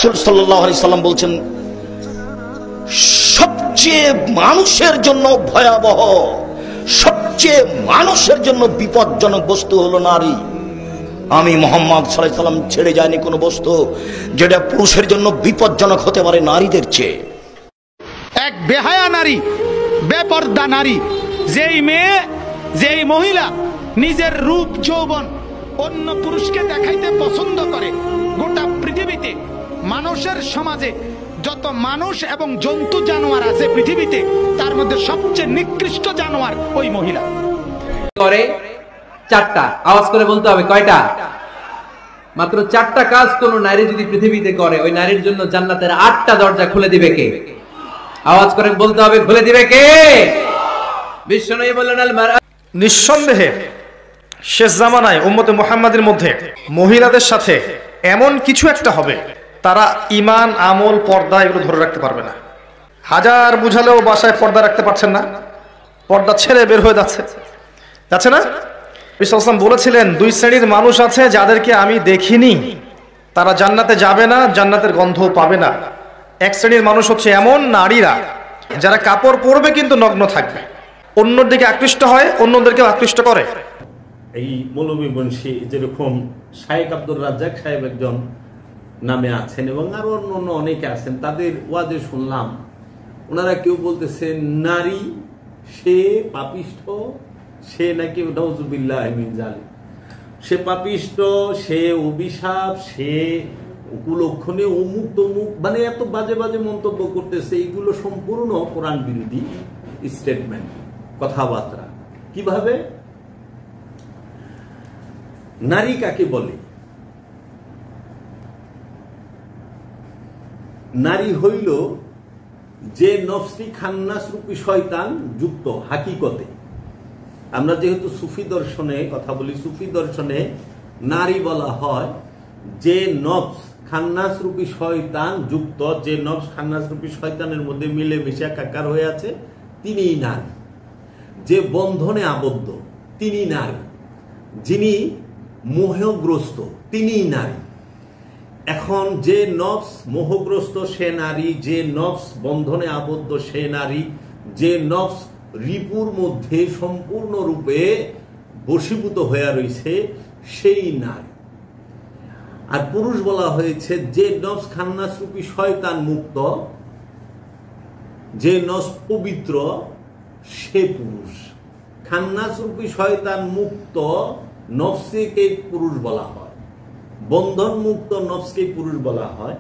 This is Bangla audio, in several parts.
রাসূল সাল্লাল্লাহু আলাইহি সাল্লাম বলছেন, সবচেয়ে মানুষের জন্য ভয়াবহ, সবচেয়ে মানুষের জন্য বিপজ্জনক বস্তু হলো নারী। আমি মুহাম্মদ সাল্লাল্লাহু আলাইহি সাল্লাম ছেড়ে যায়নি কোনো বস্তু যেটা পুরুষের জন্য বিপজ্জনক হতে পারে নারীদের চেয়ে। এক বেহায়া নারী, বেপর্দা নারী, যেই মেয়ে, যেই মহিলা নিজের রূপ যৌবন অন্য পুরুষকে দেখাইতে পছন্দ করে, গোটা পৃথিবীতে মানুষের সমাজে যত মানুষ এবং জন্তু জানোয়ার আছে পৃথিবীতে, তার মধ্যে সবচেয়ে নিকৃষ্ট জানোয়ার ওই মহিলা। করে চারটা, আওয়াজ করে বলতে হবে কয়টা? মাত্র চারটা কাজ কোন নারী যদি পৃথিবীতে করে, ওই নারীর জন্য জান্নাতের 8টা দরজা খুলে দিবে কে? আওয়াজ করে বলতে হবে, খুলে দিবে কে? বিশ্বনবী বললেন, আল মারআ। নিঃসন্দেহে শেষ জামানায় উম্মতে মুহাম্মাদের মধ্যে মহিলাদের সাথে এমন কিছু একটা হবে, তারা ঈমান, আমল, পর্দা এগুলো ধরে রাখতে পারবে না। হাজার বুঝালেও বাসায় পর্দা রাখতে পারছেন না, পর্দা ছেড়ে বের হয়ে যাচ্ছে না। নবী সাল্লাল্লাহু আলাইহি ওয়াসাল্লাম বলেছিলেন, 2 শ্রেণীর মানুষ আছে যাদেরকে আমি দেখিনি, তারা জান্নাতে যাবে না, জান্নাতের গন্ধও পাবে না। এক শ্রেণীর মানুষ হচ্ছে এমন নারীরা যারা কাপড় পরবে কিন্তু নগ্ন থাকবে, অন্যর দিকে আকৃষ্ট হয়, অন্যদেরকেও আকৃষ্ট করে। এই মৌলভী বংশী যেরকম শায়েখ আব্দুর রাজ্জাক সাহেব একজন নামে আছেন এবং আরো অন্য অনেকে আছেন, তাদের ওয়াজে শুনলাম ওনারা কেউ বলতেছেন নারী সে পাপিষ্ঠ, সে নাকি নাউজুবিল্লাহ মিন জালিক, সে পাপিষ্ঠ, সে অভিশাপ, সে কুলক্ষণে অমুক তমুক, মানে এত বাজে বাজে মন্তব্য করতেছে। এইগুলো সম্পূর্ণ কোরআন বিরোধী স্টেটমেন্ট, কথাবার্তা। কিভাবে? নারী কাকে বলে? নারী হইল যে নফসি খান্নাস রূপী শয়তান যুক্ত। হাকিকতে আমরা যেহেতু সুফি দর্শনে কথা বলি, সুফি দর্শনে নারী বলা হয় যে নফস খান্নাস রূপী শয়তান যুক্ত, যে নফস খান্নাস রূপী শয়তানের মধ্যে মিলে মিশে একাকার হয়ে আছে, তিনিই নারী। যে বন্ধনে আবদ্ধ তিনি নারী, যিনি মোহগ্রস্ত তিনিই নারী। এখন যে নফস মোহগ্রস্ত সে নারী, যে নফস বন্ধনে আবদ্ধ সে নারী, যে নফস রিপুর মধ্যে সম্পূর্ণরূপে বশীভূত হয়ে রয়েছে সেই নারী। আর পুরুষ বলা হয়েছে যে নফস খান্নাস রূপী শয়তান মুক্ত, যে নফস পবিত্র সে পুরুষ। খান্নাস রূপী শয়তান মুক্ত নফসকে পুরুষ বলা হয়, বন্ধন মুক্ত নফসকে পুরুষ বলা হয়,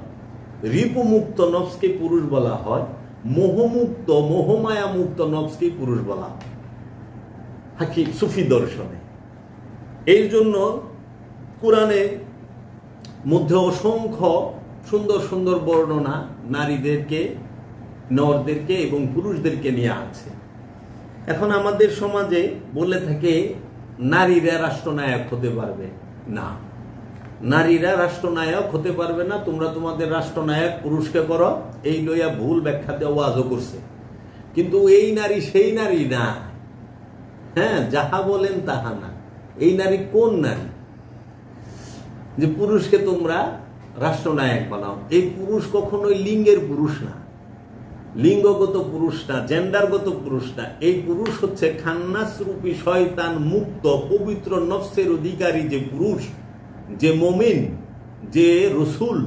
রিপু মুক্ত নফসকে পুরুষ বলা হয়, মোহমুক্ত মোহমায়া মুক্ত নফসকে পুরুষ বলা হয় হাকি সুফি দর্শনে। এই জন্য কোরআনের মধ্যে অসংখ্য সুন্দর সুন্দর বর্ণনা নারীদেরকে, নরদেরকে এবং পুরুষদেরকে নিয়ে আছে। এখন আমাদের সমাজে বলে থাকে নারীরা রাষ্ট্রনায়ক হতে পারবে না, নারীরা রাষ্ট্রনায়ক হতে পারবে না, তোমরা তোমাদের রাষ্ট্রনায়ক পুরুষকে করো, এই লইয়া ভুল ব্যাখ্যা দেওয়া ওয়াজও করছে। কিন্তু এই নারী সেই নারী না, হ্যাঁ, যাহা বলেন তাহা না। এই নারী কোন নারী যে পুরুষকে তোমরা রাষ্ট্রনায়ক বানাও? এই পুরুষ কখনোই লিঙ্গের পুরুষ না, লিঙ্গগত পুরুষ না, জেন্ডারগত পুরুষ না। এই পুরুষ হচ্ছে খান্নাস রূপী শয়তান মুক্ত পবিত্র নফসের অধিকারী যে পুরুষ, যে মুমিন, যে রসুল,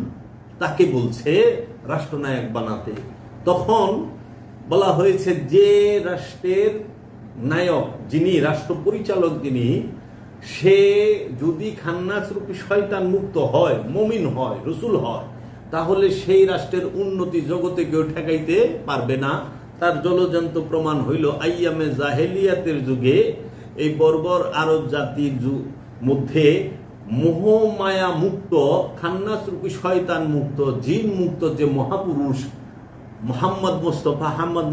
তাকে বলছে রাষ্ট্রনায়ক বানাতে। তখন বলা হয়েছে যে রাষ্ট্রের নায়ক, যিনি রাষ্ট্র পরিচালক, যিনি সে যদি খান্নাস রূপী শয়তান মুক্ত হয়, মুমিন হয়, রসুল হয়, তাহলে সেই রাষ্ট্রের উন্নতি জগতে কেউ ঠেকাইতে পারবে না। তার জলজন্ত প্রমাণ হইল আইয়ামে জাহেলিয়াতের যুগে এই বর্বর আরব জাতির মধ্যে মোহমায়া মুক্ত, খান্নাস রূপী শয়তান মুক্ত, জিন মুক্ত যে মহাপুরুষ মুহাম্মদ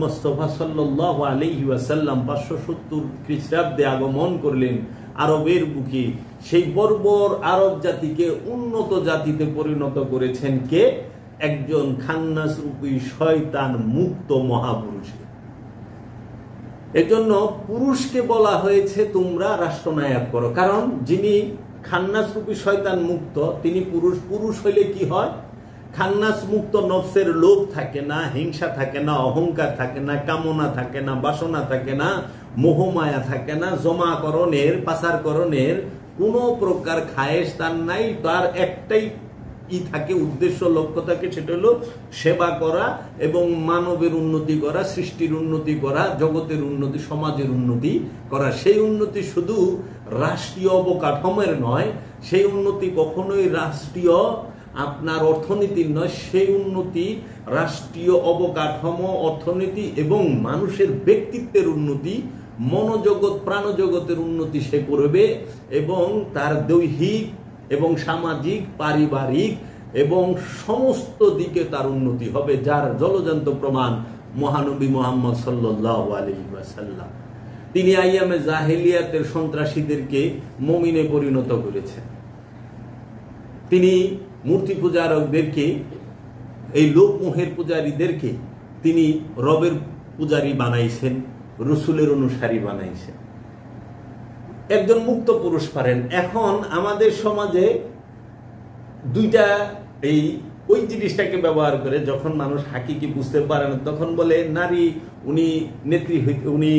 মুস্তাফা সাল্লাল্লাহু আলাইহি ওয়াসাল্লাম 570 খ্রিস্টাব্দে আগমন করলেন আরবের বুকে। সেই বর্বর আরব জাতিকে উন্নত জাতিতে পরিণত করেছেন কে? একজন খান্নাস রূপী শয়তান মুক্ত মহাপুরুষ। এজন্য পুরুষকে বলা হয়েছে তোমরা রাষ্ট্রনায়ক করো, কারণ যিনি খান্নাস রূপী শয়তান মুক্ত তিনি পুরুষ। পুরুষ হইলে কি হয়? খান্নাস মুক্ত নফসের লোভ থাকে না, হিংসা থাকে না, অহংকার থাকে না, কামনা থাকে না, বাসনা থাকে না, মোহমায়া থাকে না, জমাকরণের পাচারকরণের কোন প্রকার খায়েশ তার নাই। তার একটাই থাকে, উদ্দেশ্য লক্ষ্য থাকে, সেটা হলো সেবা করা এবং মানবের উন্নতি করা, সৃষ্টির উন্নতি করা, জগতের উন্নতি, সমাজের উন্নতি করা। সেই উন্নতি শুধু রাষ্ট্রীয় অবকাঠামোর নয়, সেই উন্নতি কখনোই রাষ্ট্রীয় আপনার অর্থনীতির নয়, সেই উন্নতি রাষ্ট্রীয় অবকাঠামো, অর্থনীতি এবং মানুষের ব্যক্তিত্বের উন্নতি, মনোজগৎ প্রাণজগতের উন্নতি সে করবে এবং তার দৈহিক এবং সামাজিক, পারিবারিক এবং সমস্ত দিকে তার উন্নতি হবে, যার জলজান্ত প্রমাণ মহানবী মুহাম্মদ সাল্লাল্লাহু আলাইহি ওয়াসাল্লাম। তিনি আইয়ামে জাহেলিয়াতের সন্ত্রাসীদেরকে মুমিনে পরিণত করেছেন। তিনি মূর্তি পূজারকদেরকে, এই লোকমোহের পূজারীদেরকে তিনি রবের পূজারী বানাইছেন, রসুলের অনুসারী বানাইছেন। একজন মুক্ত পুরুষ পারেন। এখন আমাদের সমাজে দুইটা ওই জিনিসটাকে ব্যবহার করে, যখন মানুষ হাকিকি বুঝতে পারে না তখন বলে নারী উনি নেত্রী হইতে, উনি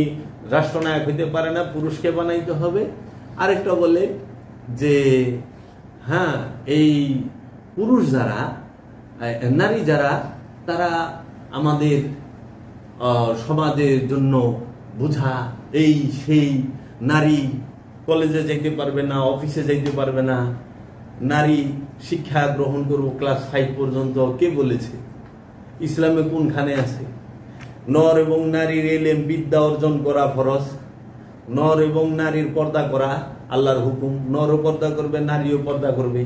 রাষ্ট্রনায়ক হইতে পারে না, পুরুষকে বানাইতে হবে। আরেকটা বলে যে হ্যাঁ, এই পুরুষ যারা, নারী যারা, তারা আমাদের সমাজের জন্য বোঝা, এই সেই। নারী কলেজে যাইতে পারবে না, অফিসে যাইতে পারবে না, নারী শিক্ষা গ্রহণ করবো ক্লাস 5 পর্যন্ত। কে বলেছে? ইসলামে কোনখানে আছে? নর এবং নারীর এলেম বিদ্যা অর্জন করা ফরজ। নর এবং নারীর পর্দা করা আল্লাহর হুকুম। নরও পর্দা করবে, নারীও পর্দা করবে।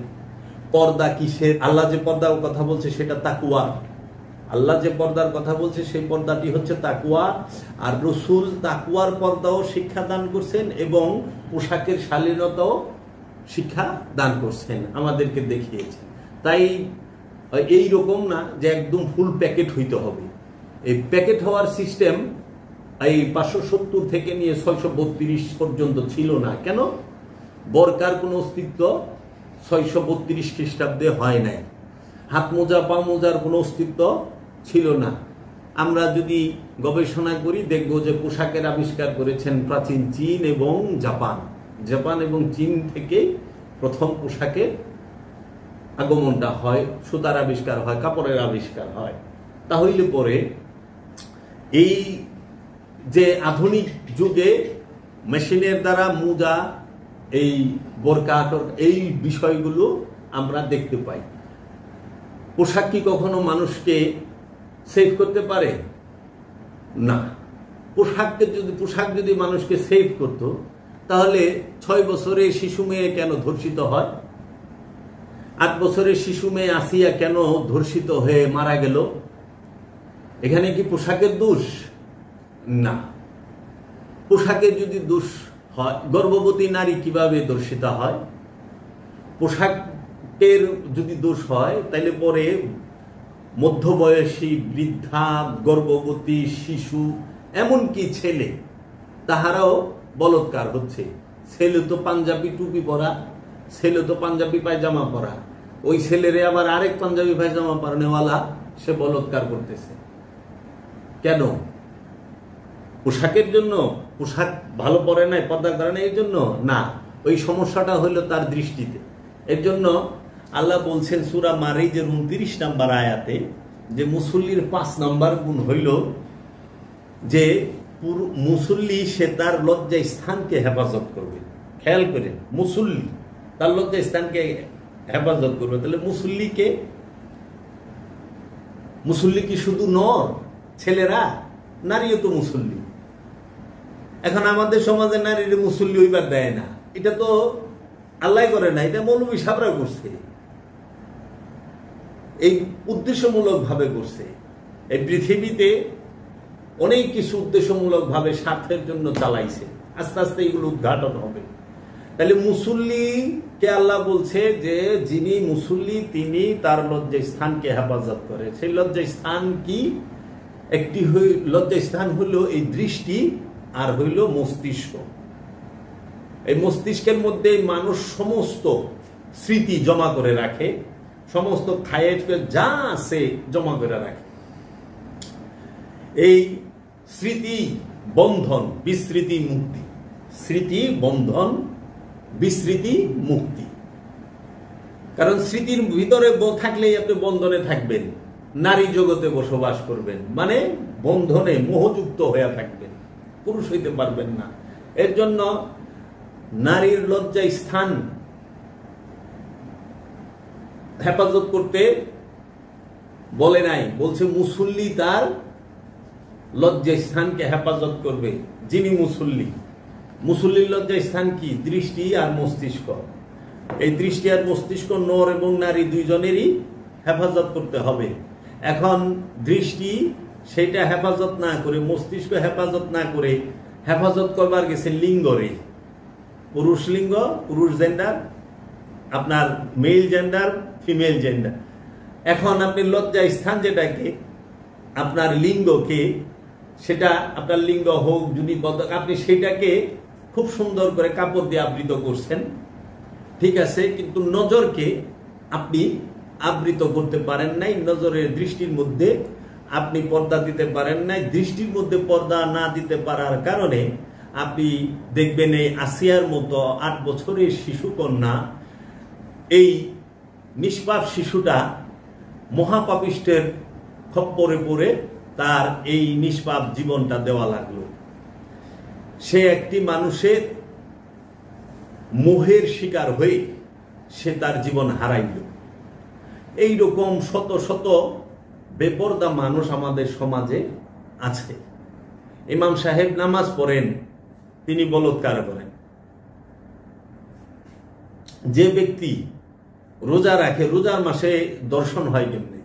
পর্দা কিসের? আল্লাহ যে পর্দার কথা বলছে সেটা তাকওয়া। আল্লাহ যে পর্দার কথা বলছে সেই পর্দাটি হচ্ছে তাকওয়া। আর রসুল তাকওয়ার পর্দাও শিক্ষা দান করছেন এবং পোশাকের শালীনতাও শিক্ষা দান করছেন, আমাদেরকে দেখিয়েছেন। তাই এই রকম না যে একদম ফুল প্যাকেট হইতে হবে। এই প্যাকেট হওয়ার সিস্টেম এই 570 থেকে নিয়ে 632 পর্যন্ত ছিল না। কেন? বরকার কোনো অস্তিত্ব 632 খ্রিস্টাব্দে হয় নাই। হাত মোজা, পা মোজার কোনো অস্তিত্ব ছিল না। আমরা যদি গবেষণা করি দেখব যে পোশাকের আবিষ্কার করেছেন প্রাচীন চীন এবং জাপান। জাপান এবং চীন থেকে প্রথম পোশাকের আগমনটা হয়, সুতার আবিষ্কার হয়, কাপড়ের আবিষ্কার হয়। তাহলে পরে এই যে আধুনিক যুগে মেশিনের দ্বারা মোজা, এই বোরকা, এই বিষয়গুলো আমরা দেখতে পাই। পোশাক কি কখনো মানুষকে সেভ করতে পারে? না। পোশাক যদি মানুষকে সেভ করত, তাহলে 6 বছরের শিশু মেয়ে কেন ধর্ষিত হয়? 8 বছরের শিশু মেয়ে আসিয়া কেন ধর্ষিত হয়ে মারা গেল? এখানে কি পোশাকের দোষ? না। পোশাকের যদি দোষ হয়, গর্ভবতী নারী কিভাবে ধর্ষিত হয়? পোশাকের যদি দোষ হয় তাহলে পরে মধ্যবয়সী, বৃদ্ধা, গর্ভবতী, শিশু, এমনকি ছেলে, তাহারাও বলৎকার হচ্ছে। ছেলে তো পাঞ্জাবি টুপি পরা, ছেলে তো পাঞ্জাবি পায়জামা পরা, ওই ছেলেরে আবার আরেক পাঞ্জাবি পায়জামা পরানেওয়ালা সে বলৎকার করতেছে। কেন? পোশাকের জন্য? পোশাক ভালো পরে নাই, পর্দা করে না এই জন্য? না, ওই সমস্যাটা হইলো তার দৃষ্টিতে। এর জন্য আল্লাহ বলছেন সূরা মারিজের 29 নম্বর আয়াতে যে মুসল্লির 5 নম্বর গুণ হইল যে মুসল্লি সে তার লজ্জা স্থানকে হেফাজত করবে। খেয়াল করেন, মুসল্লি তার লজ্জা স্থানকে হেফাজত করবে। তাহলে মুসল্লি কি শুধু নর ছেলেরা? নারীও তো মুসল্লি। এখন আমাদের সমাজে নারীর মুসল্লি হইবার দেয় না, এটা তো আল্লাহ করে না, এটা মৌলবী সাহেবরা করছে, এই উদ্দেশ্যমূলক ভাবে করছে। এই পৃথিবীতে অনেক কিছু উদ্দেশ্যমূলক ভাবে স্বার্থের জন্য চালাইছে, আস্তে আস্তে এগুলো উদ্ঘাটন হবে। তাহলে মুসল্লিকে আল্লাহ বলছে যে যিনি মুসল্লি তিনি তার লজ্জা স্থানকে হেফাজত করে। সেই লজ্জা স্থান কি? একটি লজ্জা স্থান হইল এই দৃষ্টি, আর হইল মস্তিষ্ক। এই মস্তিষ্কের মধ্যে মানুষ সমস্ত স্মৃতি জমা করে রাখে, সমস্ত খায়ের যা আছে জমা করে রাখে। এই স্মৃতি বন্ধন বিস্মৃতি মুক্তি, স্মৃতি বন্ধন বিস্মৃতি মুক্তি। কারণ স্মৃতির ভিতরে থাকলেই আপনি বন্ধনে থাকবেন, নারী জগতে বসবাস করবেন, মানে বন্ধনে মোহযুক্ত হয়ে থাকবেন, পুরুষ হইতে পারবেন না। এর জন্য নারীর লজ্জা স্থান হেফাজত করতে বলে নাই, বলছে মুসল্লি তার লজ্জা স্থানকে হেফাজত করবে। যিনি মুসল্লি, মুসল্লির লজ্জা স্থান কি? দৃষ্টি আর মস্তিষ্ক। এই দৃষ্টি আর মস্তিষ্ক নর এবং নারী দুইজনেরই হেফাজত করতে হবে। এখন দৃষ্টি সেটা হেফাজত না করে, মস্তিষ্ক হেফাজত না করে হেফাজত করবার গেছে লিঙ্গরে, পুরুষ লিঙ্গ, পুরুষ জেন্ডার, আপনার মেল জেন্ডার, ফিমেল জেন্ডার। এখন আপনি লজ্জা স্থান যেটাকে আপনার লিঙ্গকে, সেটা আপনার লিঙ্গ হোক যদি আপনি সেটাকে খুব সুন্দর করে কাপড় দিয়ে আবৃত করছেন, ঠিক আছে, কিন্তু নজরকে আপনি আবৃত করতে পারেন নাই, নজরের দৃষ্টির মধ্যে আপনি পর্দা দিতে পারেন নাই। দৃষ্টির মধ্যে পর্দা না দিতে পারার কারণে আপনি দেখবেন এই আসিয়ার মতো 8 বছরের শিশু কন্যা, এই নিষ্পাপ শিশুটা মহাপাপিষ্টের খপ্পরে পড়ে তার এই নিষ্পাপ জীবনটা দেওয়া লাগলো। সে একটি মানুষের মোহের শিকার হয়ে সে তার জীবন হারাইল। এইরকম শত শত বেপরদা মানুষ আমাদের সমাজে আছে। ইমাম সাহেব নামাজ পড়েন, তিনি বলৎকার করেন। যে ব্যক্তি রোজা রাখে, রোজার মাসে দর্শন হয় কেমনে?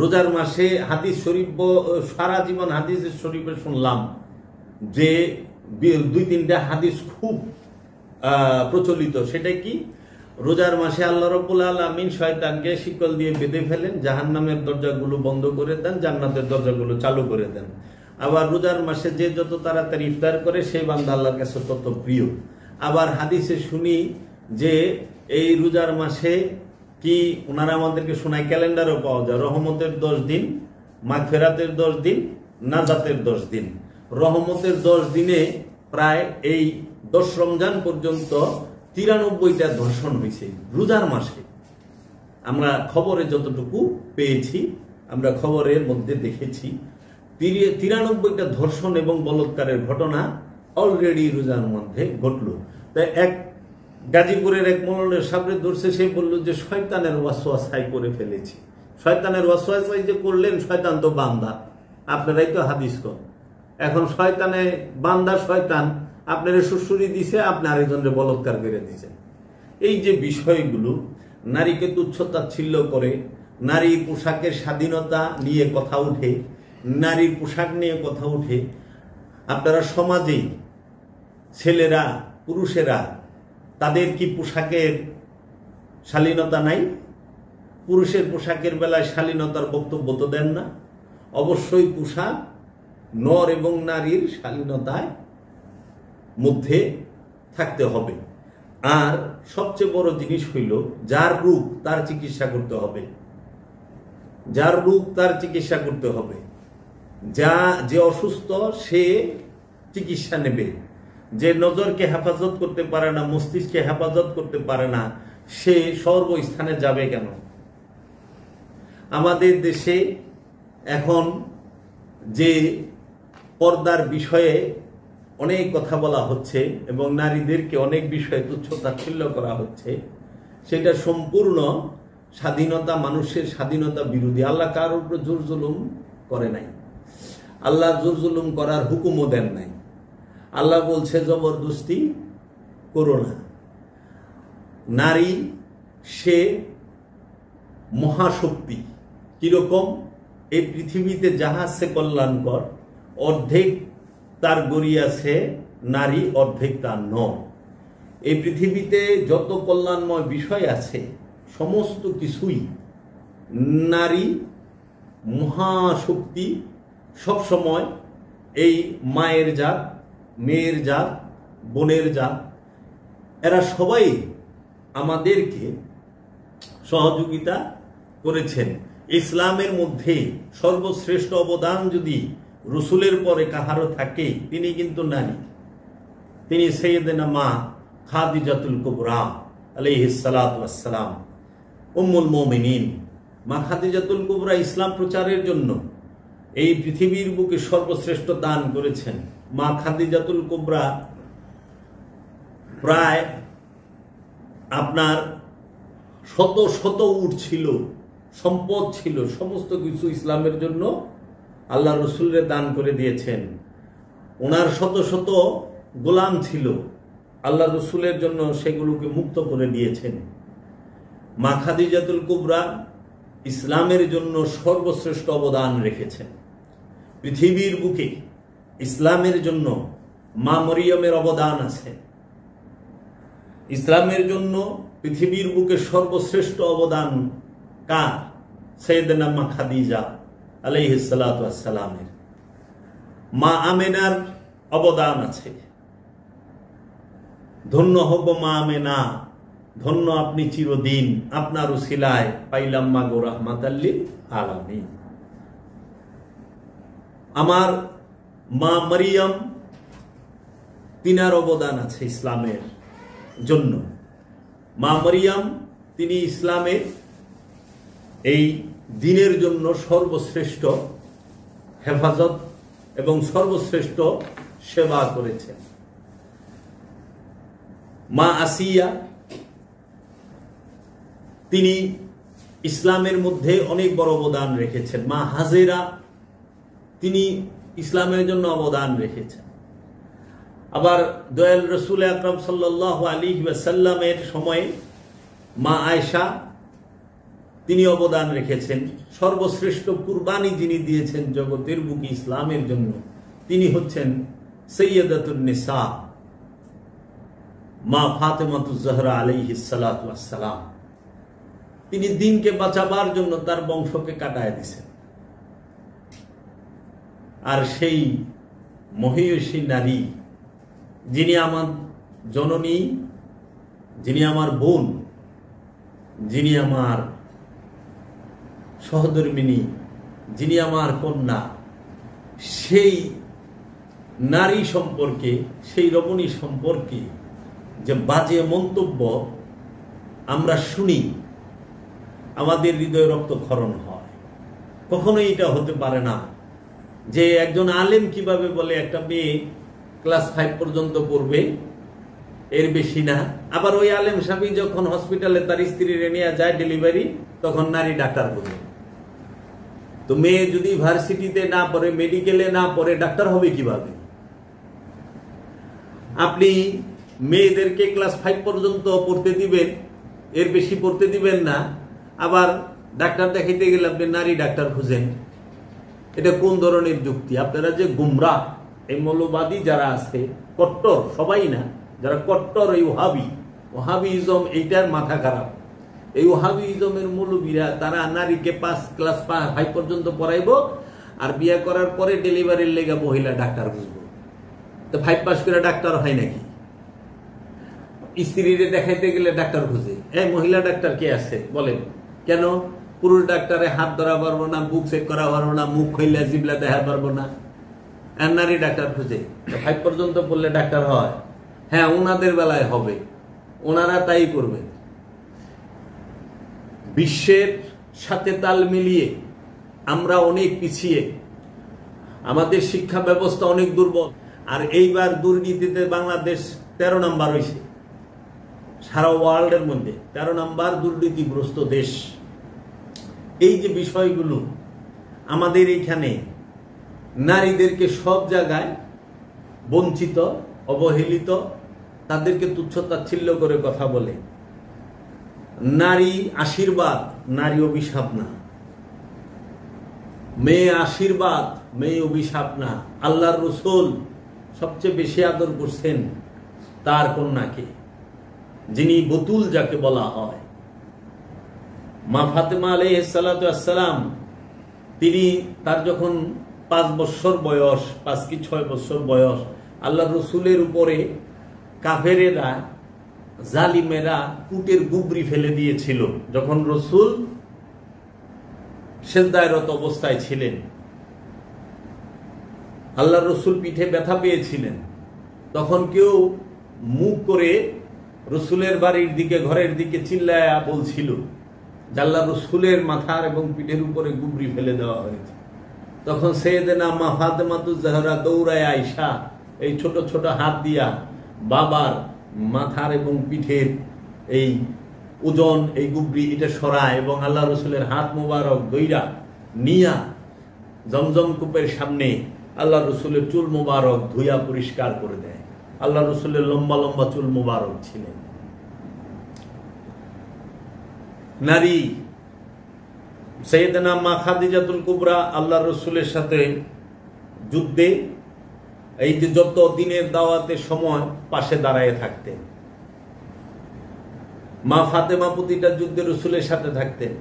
রোজার মাসে হাদিস শরীফ, সারা জীবন হাদিসের শরীফে শুনলাম যে 2-3টা হাদিস খুব প্রচলিত। সেটা কি? রোজার মাসে আল্লাহ রাব্বুল আলামিন শয়তানকে শিকল দিয়ে বেঁধে ফেলেন, জাহান্নামের দরজাগুলো বন্ধ করে দেন, জান্নাতের দরজাগুলো চালু করে দেন। আবার রোজার মাসে যে যত তাড়াতাড়ি ইফতার করে সেই বান্দা আল্লাহর কাছে তত প্রিয়। আবার হাদিসে শুনি যে এই রোজার মাসে কি ওনারা আমাদেরকে শোনায়, ক্যালেন্ডারও পাওয়া যায়, রহমতের 10 দিন, মাগফিরাতের 10 দিন, নাজাতের 10 দিন। রহমতের 10 দিনে প্রায় এই 10 রমজান পর্যন্ত 93টা ধর্ষণ হয়েছে রোজার মাসে। আমরা খবরে যতটুকু পেয়েছি, আমরা খবরের মধ্যে দেখেছি 93টা ধর্ষণ এবং বলৎকারের ঘটনা অলরেডি রোজার মধ্যে ঘটল। তাই এক গাজীপুরের এক মৌলনের সামনে ধরছে, সে বলল যে শয়তানের ওয়াসওয়াসায় করে ফেলেছি। শয়তানের ওয়াসওয়াসায় যে করলেন, শয়তান তো বান্দা, আপনারাই তো হাদিস করেন। এখন শয়তানে বান্দা, শয়তান আপনারা শ্বশুরি দিছে, আপনি আরেকজনের বলৎকার করে দিয়েছেন। এই যে বিষয়গুলো নারীকে তুচ্ছতাচ্ছিল্য করে, নারীর পোশাকের স্বাধীনতা নিয়ে কথা উঠে, নারীর পোশাক নিয়ে কথা উঠে, আপনারা সমাজেই ছেলেরা, পুরুষেরা, তাদের কি পোশাকের শালীনতা নাই? পুরুষের পোশাকের বেলায় শালীনতার বক্তব্য তো দেন না। অবশ্যই পোশাক নর এবং নারীর শালীনতায় মধ্যে থাকতে হবে। আর সবচেয়ে বড় জিনিস হইল, যার রূপ তার চিকিৎসা করতে হবে, যার রূপ তার চিকিৎসা করতে হবে। যে অসুস্থ সে চিকিৎসা নেবে। যে নজরকে হেফাজত করতে পারে না, মস্তিষ্ককে হেফাজত করতে পারে না, সে সর্বস্থানে যাবে কেন? আমাদের দেশে এখন যে পর্দার বিষয়ে অনেক কথা বলা হচ্ছে এবং নারীদেরকে অনেক বিষয়ে তুচ্ছ-তাচ্ছিল্য করা হচ্ছে, সেটা সম্পূর্ণ স্বাধীনতা, মানুষের স্বাধীনতা বিরোধী। আল্লাহ কার উপর জোর জুলুম করে নাই, আল্লাহ জোর জুলুম করার হুকুমও দেন নাই। আল্লাহ বলছে জবরদস্তি করো না। নারী সে মহাশক্তি। কিরকম? এই পৃথিবীতে যাহা আছে কল্যাণকর, অর্ধেক তার গড়িয়াছে নারী, অর্ধেক তার নর। এই পৃথিবীতে যত কল্যাণময় বিষয় আছে সমস্ত কিছুই নারী মহাশক্তি। সবসময় এই মায়ের জাত, মেয়ের জাত, বোনের জাত, এরা সবাই আমাদেরকে সহযোগিতা করেছেন। ইসলামের মধ্যে সর্বশ্রেষ্ঠ অবদান যদি রসুলের পরে কাহারও থাকে, তিনি কিন্তু নারী। তিনি সৈয়দনা মা খাদিজাতুল কুবরা আলাইহিস সালাতু ওয়াস সালাম, উম্মুল মুমিনিন। মা খাদিজাতুল কুবরা ইসলাম প্রচারের জন্য এই পৃথিবীর বুকে সর্বশ্রেষ্ঠ দান করেছেন। মা খাদিজাতুল কুবরা প্রায় আপনার শত শত উট ছিল, সম্পদ ছিল, সমস্ত কিছু ইসলামের জন্য আল্লাহ রসুলের দান করে দিয়েছেন। ওনার শত শত গোলাম ছিল, আল্লাহ রসুলের জন্য সেগুলোকে মুক্ত করে দিয়েছেন। মা খাদিজাতুল কুবরা ইসলামের জন্য সর্বশ্রেষ্ঠ অবদান রেখেছেন। পৃথিবীর বুকে ইসলামের জন্য মা মরিয়মের অবদান আছে। ইসলামের জন্য পৃথিবীর বুকে সর্বশ্রেষ্ঠ অবদান কার? সৈয়দনা মা খাদিজা আলাইহিস সালাতু ওয়াস সালামের। মা আমেনার অবদান আছে। ধন্য হব মা আমেনা, ধন্য আপনি চিরদিন, আপনার উসিলায় পাইলাম মা গো রাহমাতাল লিল আলামিন। আমার মা মরিয়ম, তিনার অবদান আছে ইসলামের জন্য। মা মরিয়ম তিনি ইসলামের এই দিনের জন্য সর্বশ্রেষ্ঠ হেফাজত এবং সর্বশ্রেষ্ঠ সেবা করেছেন। মা আসিয়া তিনি ইসলামের মধ্যে অনেক বড় অবদান রেখেছেন। মা হাজেরা তিনি ইসলামের জন্য অবদান রেখেছেন। আবার দয়াল রসুল আকরাম সাল্লাল্লাহু আলাইহি ওয়াসাল্লামের সময়ে মা আয়েশা তিনি অবদান রেখেছেন। সর্বশ্রেষ্ঠ কুরবানি যিনি দিয়েছেন জগতের বুকে ইসলামের জন্য, তিনি হচ্ছেন সৈয়দাতুন নিসা মা ফাতেমাতুজ জাহরা আলাইহিস সালাতু ওয়াস সালাম। তিনি দিনকে বাঁচাবার জন্য তার বংশকে কাটায় দিয়েছেন। আর সেই মহিয়সী নারী, যিনি আমার জননী, যিনি আমার বোন, যিনি আমার সহধর্মিনী, যিনি আমার কন্যা, সেই নারী সম্পর্কে, সেই রমণী সম্পর্কে যে বাজে মন্তব্য আমরা শুনি, আমাদের হৃদয়ে রক্তক্ষরণ হয়। কখনোই এটা হতে পারে না যে একজন আলেম কিভাবে বলে একটা মেয়ে ক্লাস 5 পর্যন্ত পড়বে, এর বেশি না। আবার ওই আলেম সাহেব যখন হসপিটালে তার স্ত্রীর নিয়ে যায় ডেলিভারি, তখন নারী ডাক্তার বলে। তো মেয়ে যদি ভার্সিটিতে না পড়ে, মেডিকেলে না পড়ে, ডাক্তার হবে কিভাবে? আপনি মেয়েদেরকে ক্লাস 5 পর্যন্ত পড়তে দিবেন, এর বেশি পড়তে দিবেন না। আবার ডাক্তার দেখাইতে গেলে আপনি নারী ডাক্তার খুঁজেন। এটা কোন ধরনের যুক্তি? আপনারা যে গুমরাহ, এই মৌলবাদী যারা আছে, কট্টর, সবাই না, যারা কট্টর এই ওহাবিজম, এইটার মাথা খারাপ। এই ওহাবিজমের মৌলবীরা তারা নারীকে ক্লাস 5 পর্যন্ত পড়াইবো, আর বিয়ে করার পরে ডেলিভারির লেগে মহিলা ডাক্তার খুঁজবো। তো 5 পাস করে ডাক্তার হয় নাকি? স্ত্রীরে দেখাইতে গেলে ডাক্তার খুঁজে। এই মহিলা ডাক্তার কে আছে বলেন? কেন? পুরুষ ডাক্তারে হাত ধরা পারবো না, বুক চেক করা পারবো না, মুখ খইলা জিবলা দেখা পারবো না, আর নারী ডাক্তার খুঁজে। 5 পর্যন্ত পড়লে ডাক্তার হয়? হ্যাঁ, ওনাদের বেলায় হবে, ওনারা তাই করবে। বিশ্বের সাথে তাল মিলিয়ে আমরা অনেক পিছিয়ে, আমাদের শিক্ষা ব্যবস্থা অনেক দুর্বল। আর এইবার দুর্নীতিতে বাংলাদেশ 13 নম্বর হয়েছে সারা ওয়ার্ল্ডের মধ্যে, 13 নম্বর দুর্নীতিগ্রস্ত দেশ। এই যে বিষয়গুলো আমাদের এইখানে নারীদেরকে সব জায়গায় বঞ্চিত, অবহেলিত, তাদেরকে তুচ্ছ-তাচ্ছিল্য করে কথা বলে। নারী আশীর্বাদ, নারী অভিশাপ না। মেয়ে আশীর্বাদ, মেয়ে অভিশাপ না। আল্লাহর রাসূল সবচেয়ে বেশি আদর করছেন তার কন্যাকে, যিনি বতুল যাকে বলা হয়। মা ফাতেমা আলাইহিস সালাতু ওয়াস সালাম, তিনি তার যখন 5 বছর বয়স, 5 কি 6 বছর বয়স, আল্লাহর রাসূলের উপরে কাফেরেরা জালিমেরা কুটের গুবরি ফেলে দিয়েছিল যখন রসুল সেজদায়রত অবস্থায় ছিলেন। আল্লাহ রসুল পিঠে ব্যথা পেয়েছিলেন, তখন কেউ মুখ করে রসুলের বাড়ির দিকে, ঘরের দিকে চিল্লায়া বলছিল যে আল্লাহ রসুলের মাথার এবং পিঠের উপরে গুবরি ফেলে দেওয়া হয়েছে। তখন সাইয়েদেনা মা ফাতেমাতুজ জাহরা দৌড়ায় আইসা এই ছোট ছোট হাত দিয়া বাবার মাথার এবং পিঠের এই ওজন, এই গুবরি এটা সরায় এবং আল্লাহ রসুলের হাত মুবারক দইরা নিয়া জমজম কূপের সামনে আল্লাহ রসুলের চুল মুবারক ধুইয়া পরিষ্কার করে দেয়। আল্লাহ রসুলের লম্বা লম্বা চুল মুবারক ছিলেন। নারী সাইয়েদেনা মা খাদিজাতুল কুবরা আল্লাহ রসুলের সাথে যুদ্ধে এই যে যত দিনের দাওয়াতের সময় পাশে দাঁড়ায় থাকতেন। মা ফাতেমা প্রতিটা যুদ্ধে রসুলের সাথে থাকতেন।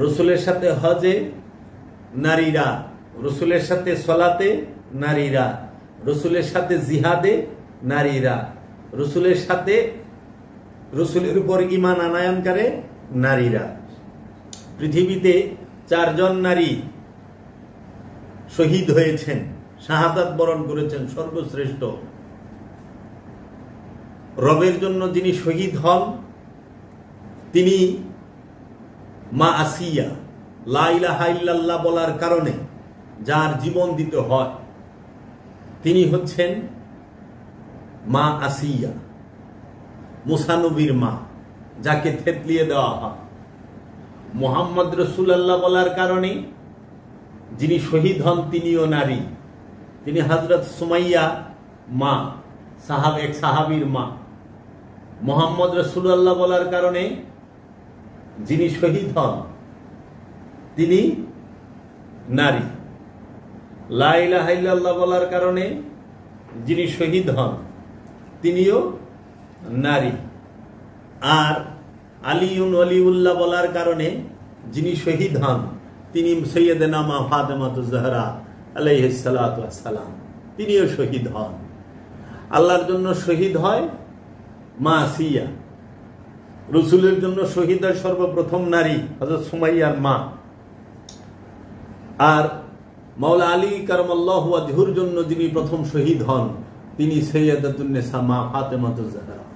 রসুলের সাথে হজে নারীরা, রসুলের সাথে সলাতে নারীরা, রসুলের সাথে জিহাদে নারীরা, রসুলের সাথে রসুলের উপর ঈমান আনয়নকারী নারীরা। পৃথিবীতে 4 জন নারী শহীদ হয়েছেন, শাহাদাত বরণ করেছেন। সর্বশ্রেষ্ঠ রবের জন্য যিনি শহীদ হন তিনি মা আসিয়া, লা ইলাহা ইল্লাল্লাহ বলার কারণে যার জীবন দিতে হয় তিনি হচ্ছেন মা আসিয়া, মুসা নবীর মা, যাকে থেতলিয়ে দেওয়া হয়। মুহাম্মদ রাসূলুল্লাহ বলার কারণে যিনি শহীদ হন তিনিও নারী, তিনি হযরত সুমাইয়া মা, এক সাহাবীর মা। মুহাম্মদ রাসূলুল্লাহ বলার কারণে যিনি শহীদ হন তিনি নারী। লা ইলাহা ইল্লাল্লাহ বলার কারণে যিনি শহীদ হন তিনিও নারী। আর আলিউন ওয়ালিউল্লাহ বলার কারণে যিনি শহীদ হন তিনি সাইয়েদেনা মা ফাতেমাতুজ জাহরা আলাইহিস সালাতু ওয়াস সালাম, তিনিও শহীদ হন। আল্লাহর জন্য শহীদ হয় মা আসিয়া, রসুলের জন্য শহীদ হয় সর্বপ্রথম নারী হযরত সুমাইয়ার মা। আর মাওলা আলী কারামাল্লাহু ওয়াজহুর জন্য যিনি প্রথম শহীদ হন তিনি সাইয়্যিদাতুন নিসা মা ফাতেমাতুজ জাহরা।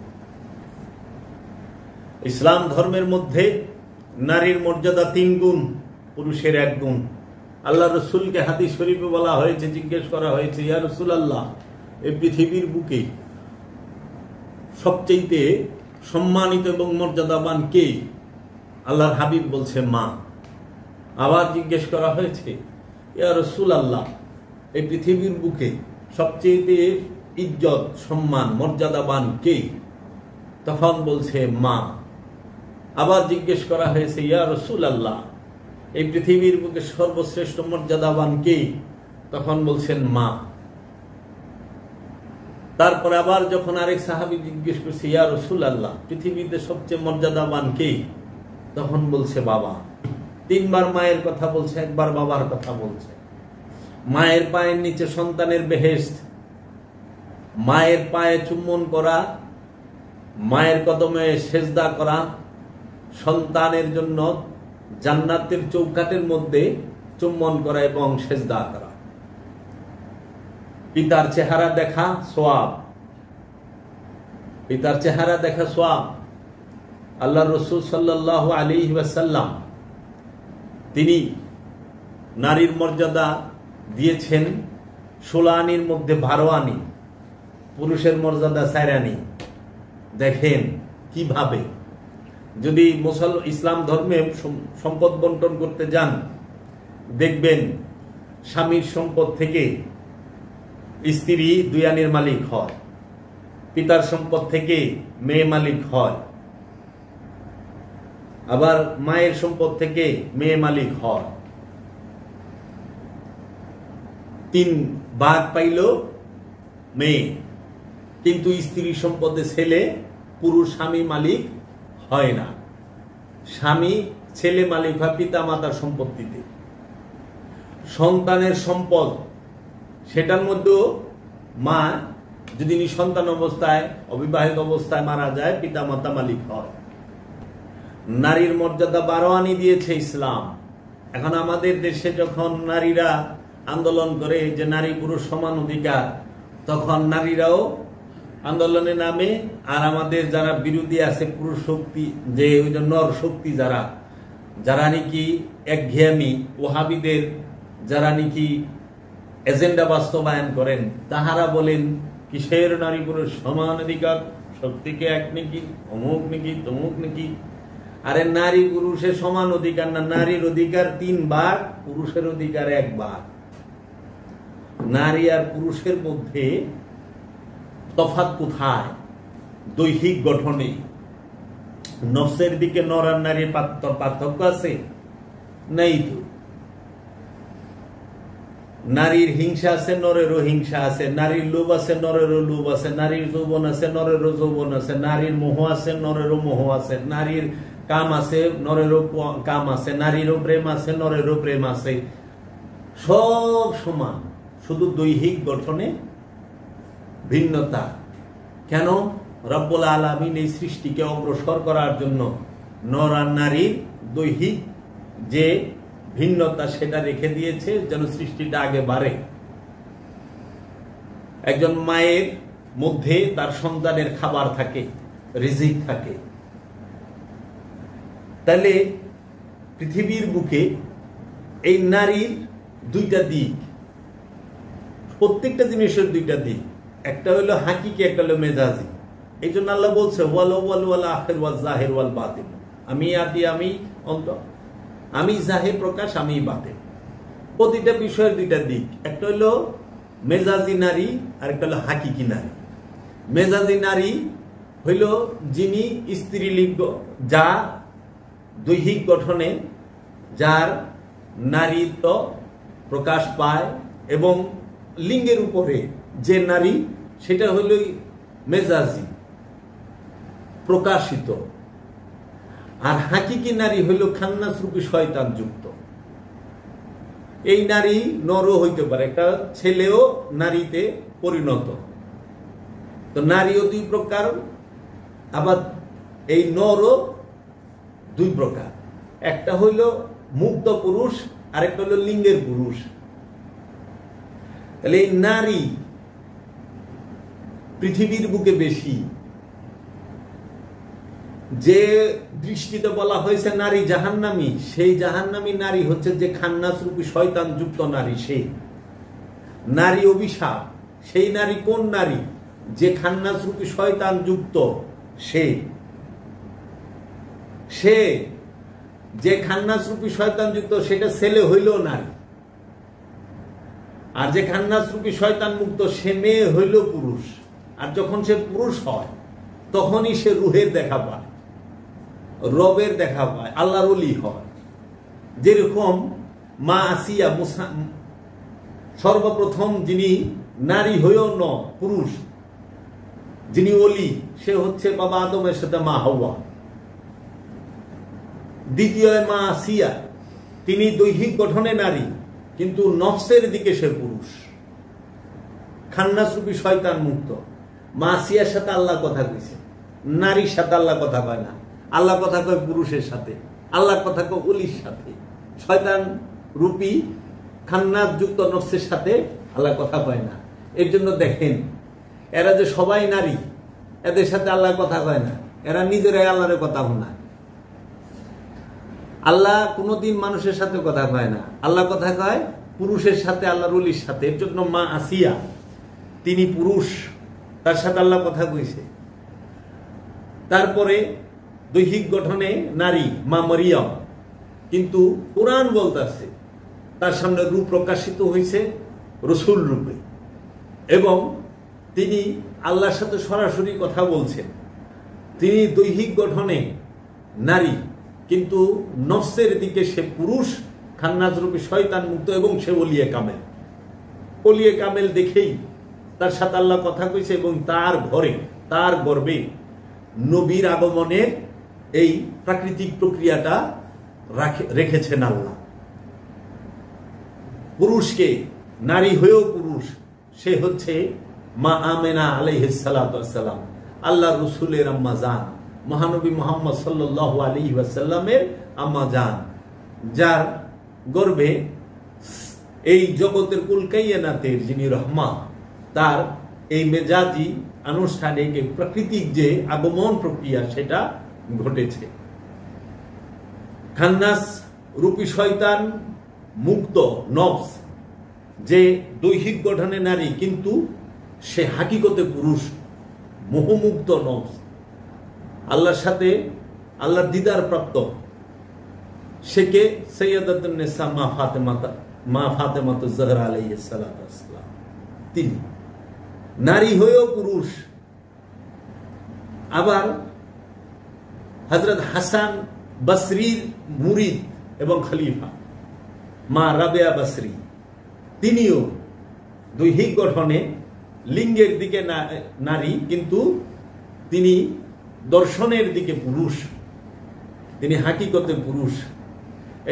ইসলাম ধর্মের মধ্যে নারীর মর্যাদা 3 গুণ, পুরুষের 1 গুণ। আল্লাহ রসুলকে হাদিস শরীফে বলা হয়েছে, জিজ্ঞেস করা হয়েছে, ইয়া রাসূলুল্লাহ, এই পৃথিবীর বুকে সবচেয়ে সম্মানিত এবং মর্যাদাবান কে? আল্লাহর হাবিব বলছে মা। আবার জিজ্ঞেস করা হয়েছে, ইয়া রাসূলুল্লাহ, এই পৃথিবীর বুকে সবচেয়ে ইজ্জত, সম্মান, মর্যাদাবান কে? তখন বলছে মা। আবার জিজ্ঞেস করা হয়েছে, ইয়া রাসূলুল্লাহ, এই পৃথিবীর বুকে সর্বশ্রেষ্ঠ মর্যাদাবান কে? তখন বলছেন মা। তারপরে আবার যখন আরেক সাহাবী জিজ্ঞেস করছে, ইয়া রাসূলুল্লাহ, পৃথিবীতে সবচেয়ে মর্যাদাবান কে? তখন বলছে বাবা। 3 বার মায়ের কথা বলছে, 1 বার বাবার কথা বলছে। মায়ের পায়ের নিচে সন্তানের বেহেশত, মায়ের পায়ে চুম্বন করা, মায়ের কদমে সেজদা করা, সন্তানের জন্য জান্নাতের চৌকাঠের মধ্যে চুম্বন করা এবং সেজদা করা। পিতার চেহারা দেখা সওয়াব, পিতার চেহারা দেখা সওয়াব। আল্লাহ রসুল সাল্লাল্লাহু আলাইহি ওয়াসাল্লাম তিনি নারীর মর্যাদা দিয়েছেন 16 আনির মধ্যে 12 আনি, পুরুষের মর্যাদা 4 আনি। দেখেন কিভাবে, যদি ইসলাম ধর্মে সম্পদ বন্টন করতে যান দেখবেন স্বামীর সম্পদ থেকে স্ত্রী 2 আনির মালিক হয়, পিতার সম্পদ থেকে মেয়ে মালিক হয়, আবার মায়ের সম্পদ থেকে মেয়ে মালিক হয়। 3 ভাগ পাইল মেয়ে, কিন্তু স্ত্রীর সম্পদে ছেলে, পুরুষ স্বামী মালিক হয় না। স্বামী ছেলে মালিক হয় পিতা মাতার সম্পত্তিতে। সন্তানের সম্পদ সেটার মধ্যেও মা যদি নিঃসন্তান অবস্থায় অবিবাহিত অবস্থায় মারা যায় পিতা মাতা মালিক হয়। নারীর মর্যাদা 12 আনি দিয়েছে ইসলাম। এখন আমাদের দেশে যখন নারীরা আন্দোলন করে যে নারী পুরুষ সমান অধিকার, তখন নারীরাও আন্দোলনে নামে। আর আমাদের যারা বিরোধী আছে পুরুষ শক্তি, যে ওই যে নর শক্তি, যারা নাকি একঘেয়ামি ওহাবিদের যারা নাকি এজেন্ডা বাস্তবায়ন করেন, তাহারা বলেন কিসের নারী পুরুষ সমান অধিকার, শক্তিকে এক নাকি, অমুক নাকি, তমুক নাকি। আরে নারী পুরুষের সমান অধিকার না, নারীর অধিকার 3 ভাগ, পুরুষের অধিকার 1 ভাগ। নারী আর পুরুষের মধ্যে তফাৎ কোথায়? দৈহিক গঠনে। নফসের দিকে নর আর নারীর পার্থক্য আছে? নাই তো। নারীর হিংসা আছে, নরেরও হিংসা আছে। নারীর লোভ আছে, নরেরও লোভ আছে। নারীর যৌবন আছে, নরেরও যৌবন আছে। নারীর মোহ আছে, নরেরও মোহ আছে। নারীর কাম আছে, নরেরও কাম আছে। নারীরও প্রেম আছে, নরেরও প্রেম আছে। সব সমান, শুধু দৈহিক গঠনে ভিন্নতা। কেন? রব্বুল আলামিন এই সৃষ্টিকে অগ্রসর করার জন্য নর আর নারীর দৈহিক যে ভিন্নতা সেটা রেখে দিয়েছে, যেন সৃষ্টিটা আগে বাড়ে। একজন মায়ের মধ্যে তার সন্তানের খাবার থাকে, রিজিক থাকে। তাহলে পৃথিবীর বুকে এই নারীর 2টা দিক, প্রত্যেকটা জিনিসের 2টা দিক। একটা হলো হাকিকি, একটা হলো মেজাজি। এই জন্য আল্লাহ বলছে ওয়াল আউয়াল ওয়াল আখির ওয়াল জাহির ওয়াল বাতিন, আমি আদি আমি অন্ত, আমি জাহির প্রকাশ, আমি বাতিন। প্রতিটা বিষয়ের 2টা দিক, একটা হলো মেজাজি নারী আর একটা হলো হাকিকি নারী। মেজাজি নারী হইল যিনি স্ত্রীলিঙ্গ, যা দৈহিক গঠনে যার নারীত্ব প্রকাশ পায় এবং লিঙ্গের উপরে যে নারী, সেটা হইল মেজাজি প্রকাশিত। আর হাকিকি নারী হইল খান্নাস রূপী শয়তান যুক্ত। এই নারী নরও হইতে পারে, একটা ছেলেও নারীতে পরিণত। তো নারীও 2 প্রকার, আবার এই নরও 2 প্রকার। একটা হইল মুক্ত পুরুষ, আরেকটা হইল লিঙ্গের পুরুষ। তাহলে এই নারী পৃথিবীর বুকে বেশি। যে দৃষ্টিতে বলা হয়েছে নারী জাহান্নামী, সেই জাহান্নামী নারী হচ্ছে যে খান্নাস রূপী শয়তান যুক্ত নারী। সেই নারী অভিশাপ। সেই নারী কোন নারী? যে খান্নাস রূপী শয়তান যুক্ত। সে যে খান্নাস রূপী শয়তান যুক্ত, সেটা ছেলে হইলেও নারী। আর যে খান্নাস রূপী শয়তান মুক্ত, সে মেয়ে হইল পুরুষ। আর যখন সে পুরুষ হয়, তখনই সে রুহের দেখা পায়, রবের দেখা পায়, আল্লাহর ওলি হয়। যেরকম মা আসিয়া সর্বপ্রথম যিনি নারী হয়েও ন পুরুষ, যিনি ওলি, সে হচ্ছে বাবা আদমের সাথে মা হাওয়া। দ্বিতীয় মা আসিয়া, তিনি দৈহিক গঠনে নারী, কিন্তু নফসের দিকে সে পুরুষ, খান্নাস রূপী শয়তান মুক্ত। মা আসিয়ার সাথে আল্লাহ কথা কইছে, নারীর সাথে আল্লাহ কথা কয় না। আল্লাহ কথা কয় পুরুষের সাথে, আল্লাহ কথা কয় ওলির সাথে। শয়তান রূপী খান্নাস যুক্ত নফসের সাথে আল্লাহ কথা কয় না। এর জন্য দেখেন, এরা যে সবাই নারী, এদের সাথে আল্লাহ কথা কয় না, এরা নিজেরাই আল্লাহরের কথা শোনায়। আল্লাহ কোনদিন মানুষের সাথে কথা কয় না, আল্লাহ কথা কয় পুরুষের সাথে, আল্লাহর ওলির সাথে। এর জন্য মা আসিয়া, তিনি পুরুষ, তার সাথে আল্লাহ কথা কইছে। তারপরে দৈহিক গঠনে নারী মা মরিয়ম, কিন্তু কোরআন বলতেছে তার সামনে রূপ প্রকাশিত হয়েছে রসুল রূপে, এবং তিনি আল্লাহর সাথে সরাসরি কথা বলছেন। তিনি দৈহিক গঠনে নারী, কিন্তু নফসের দিকে সে পুরুষ, খান্নাস রূপী শয়তান মুক্ত, এবং সে ওলিয়ে কামেল। ওলিয়ে কামেল দেখেই তার সাথে আল্লাহ কথা কইছে, এবং তার ঘরে, তার গর্ভে নবীর আগমনের এই প্রাকৃতিক প্রক্রিয়াটা রেখেছেন আল্লাহ। পুরুষকে, নারী হয়েও পুরুষ, সে হচ্ছে মা আমেনা আলাইহিস সালাতু ওয়াসসালাম, আল্লাহ রসুলের আম্মা জান, মহানবী মুহাম্মদ সাল্লাল্লাহু আলাইহি ওয়াসাল্লামের আম্মা জান, যার গর্ভে এই জগতের কুল কায়নাতের যিনি রহমা, তার এই মেজাজি আনুষ্ঠানিক প্রাকৃতিক যে আগমন প্রক্রিয়া সেটা ঘটেছে। খান্নাস রূপী শয়তান মুক্ত নফস, যে দৈহিক গঠনে নারী কিন্তু সে হাকিকতে পুরুষ, মোহমুক্ত নফস, আল্লাহর সাথে আল্লাহর দিদার প্রাপ্ত, সেকে সৈয়দাতুন নিসা মা ফাতেমাতুজ জাহরা আলাইহিস সালাতু ওয়াসসালাম, তিনি নারী হয়েও পুরুষ। আবার হযরত হাসান বসরির মুরিদ এবং খলিফা মা রাবেয়া বসরি, তিনিও দৈহিক গঠনে লিঙ্গের দিকে নারী কিন্তু তিনি দর্শনের দিকে পুরুষ, তিনি হাকিকতে পুরুষ।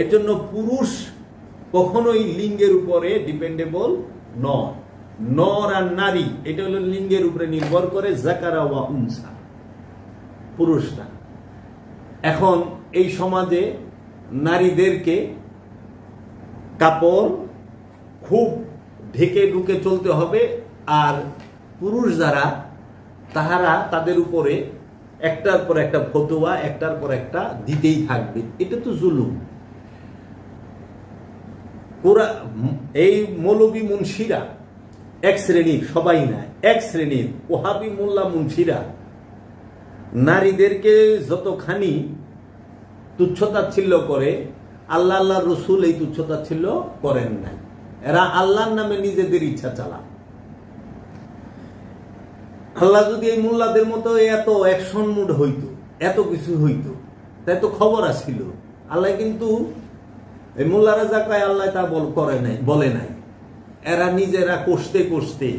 এর জন্য পুরুষ কখনোই লিঙ্গের উপরে ডিপেন্ডেবল নয়। নর আর নারী এটা হলো লিঙ্গের উপরে নির্ভর করে, যাকারা ওয়া উনসা, পুরুষরা। এখন এই সমাজে নারীদেরকে কাপড় খুব ঢেকে ঢুকে চলতে হবে, আর পুরুষ যারা তাহারা তাদের উপরে একটার পর একটা ফতোয়া, একটার পর একটা দিতেই থাকবে। এটা তো জুলুম। এই মৌলবী মুন্সিরা এক শ্রেণীর, সবাই না, এক শ্রেণীর ওহাবি মোল্লা মুন্সিরা নারীদেরকে যতখানি তুচ্ছতাচ্ছিল্য করে, আল্লাহ আল্লাহ রসুল এই তুচ্ছতাচ্ছিল্য করেন নাই। এরা আল্লাহর নামে নিজেদের ইচ্ছা চালান। আল্লাহ যদি এই মোল্লাদের মতো এত অ্যাকশন মুড হইতো, এত কিছু হইতো, তাই তো খবর আসছিল। আল্লাহ কিন্তু এই মোল্লারা যা কয় আল্লাহ তা করে নাই, বলে নাই। এরা নিজেরা কষতে কষতে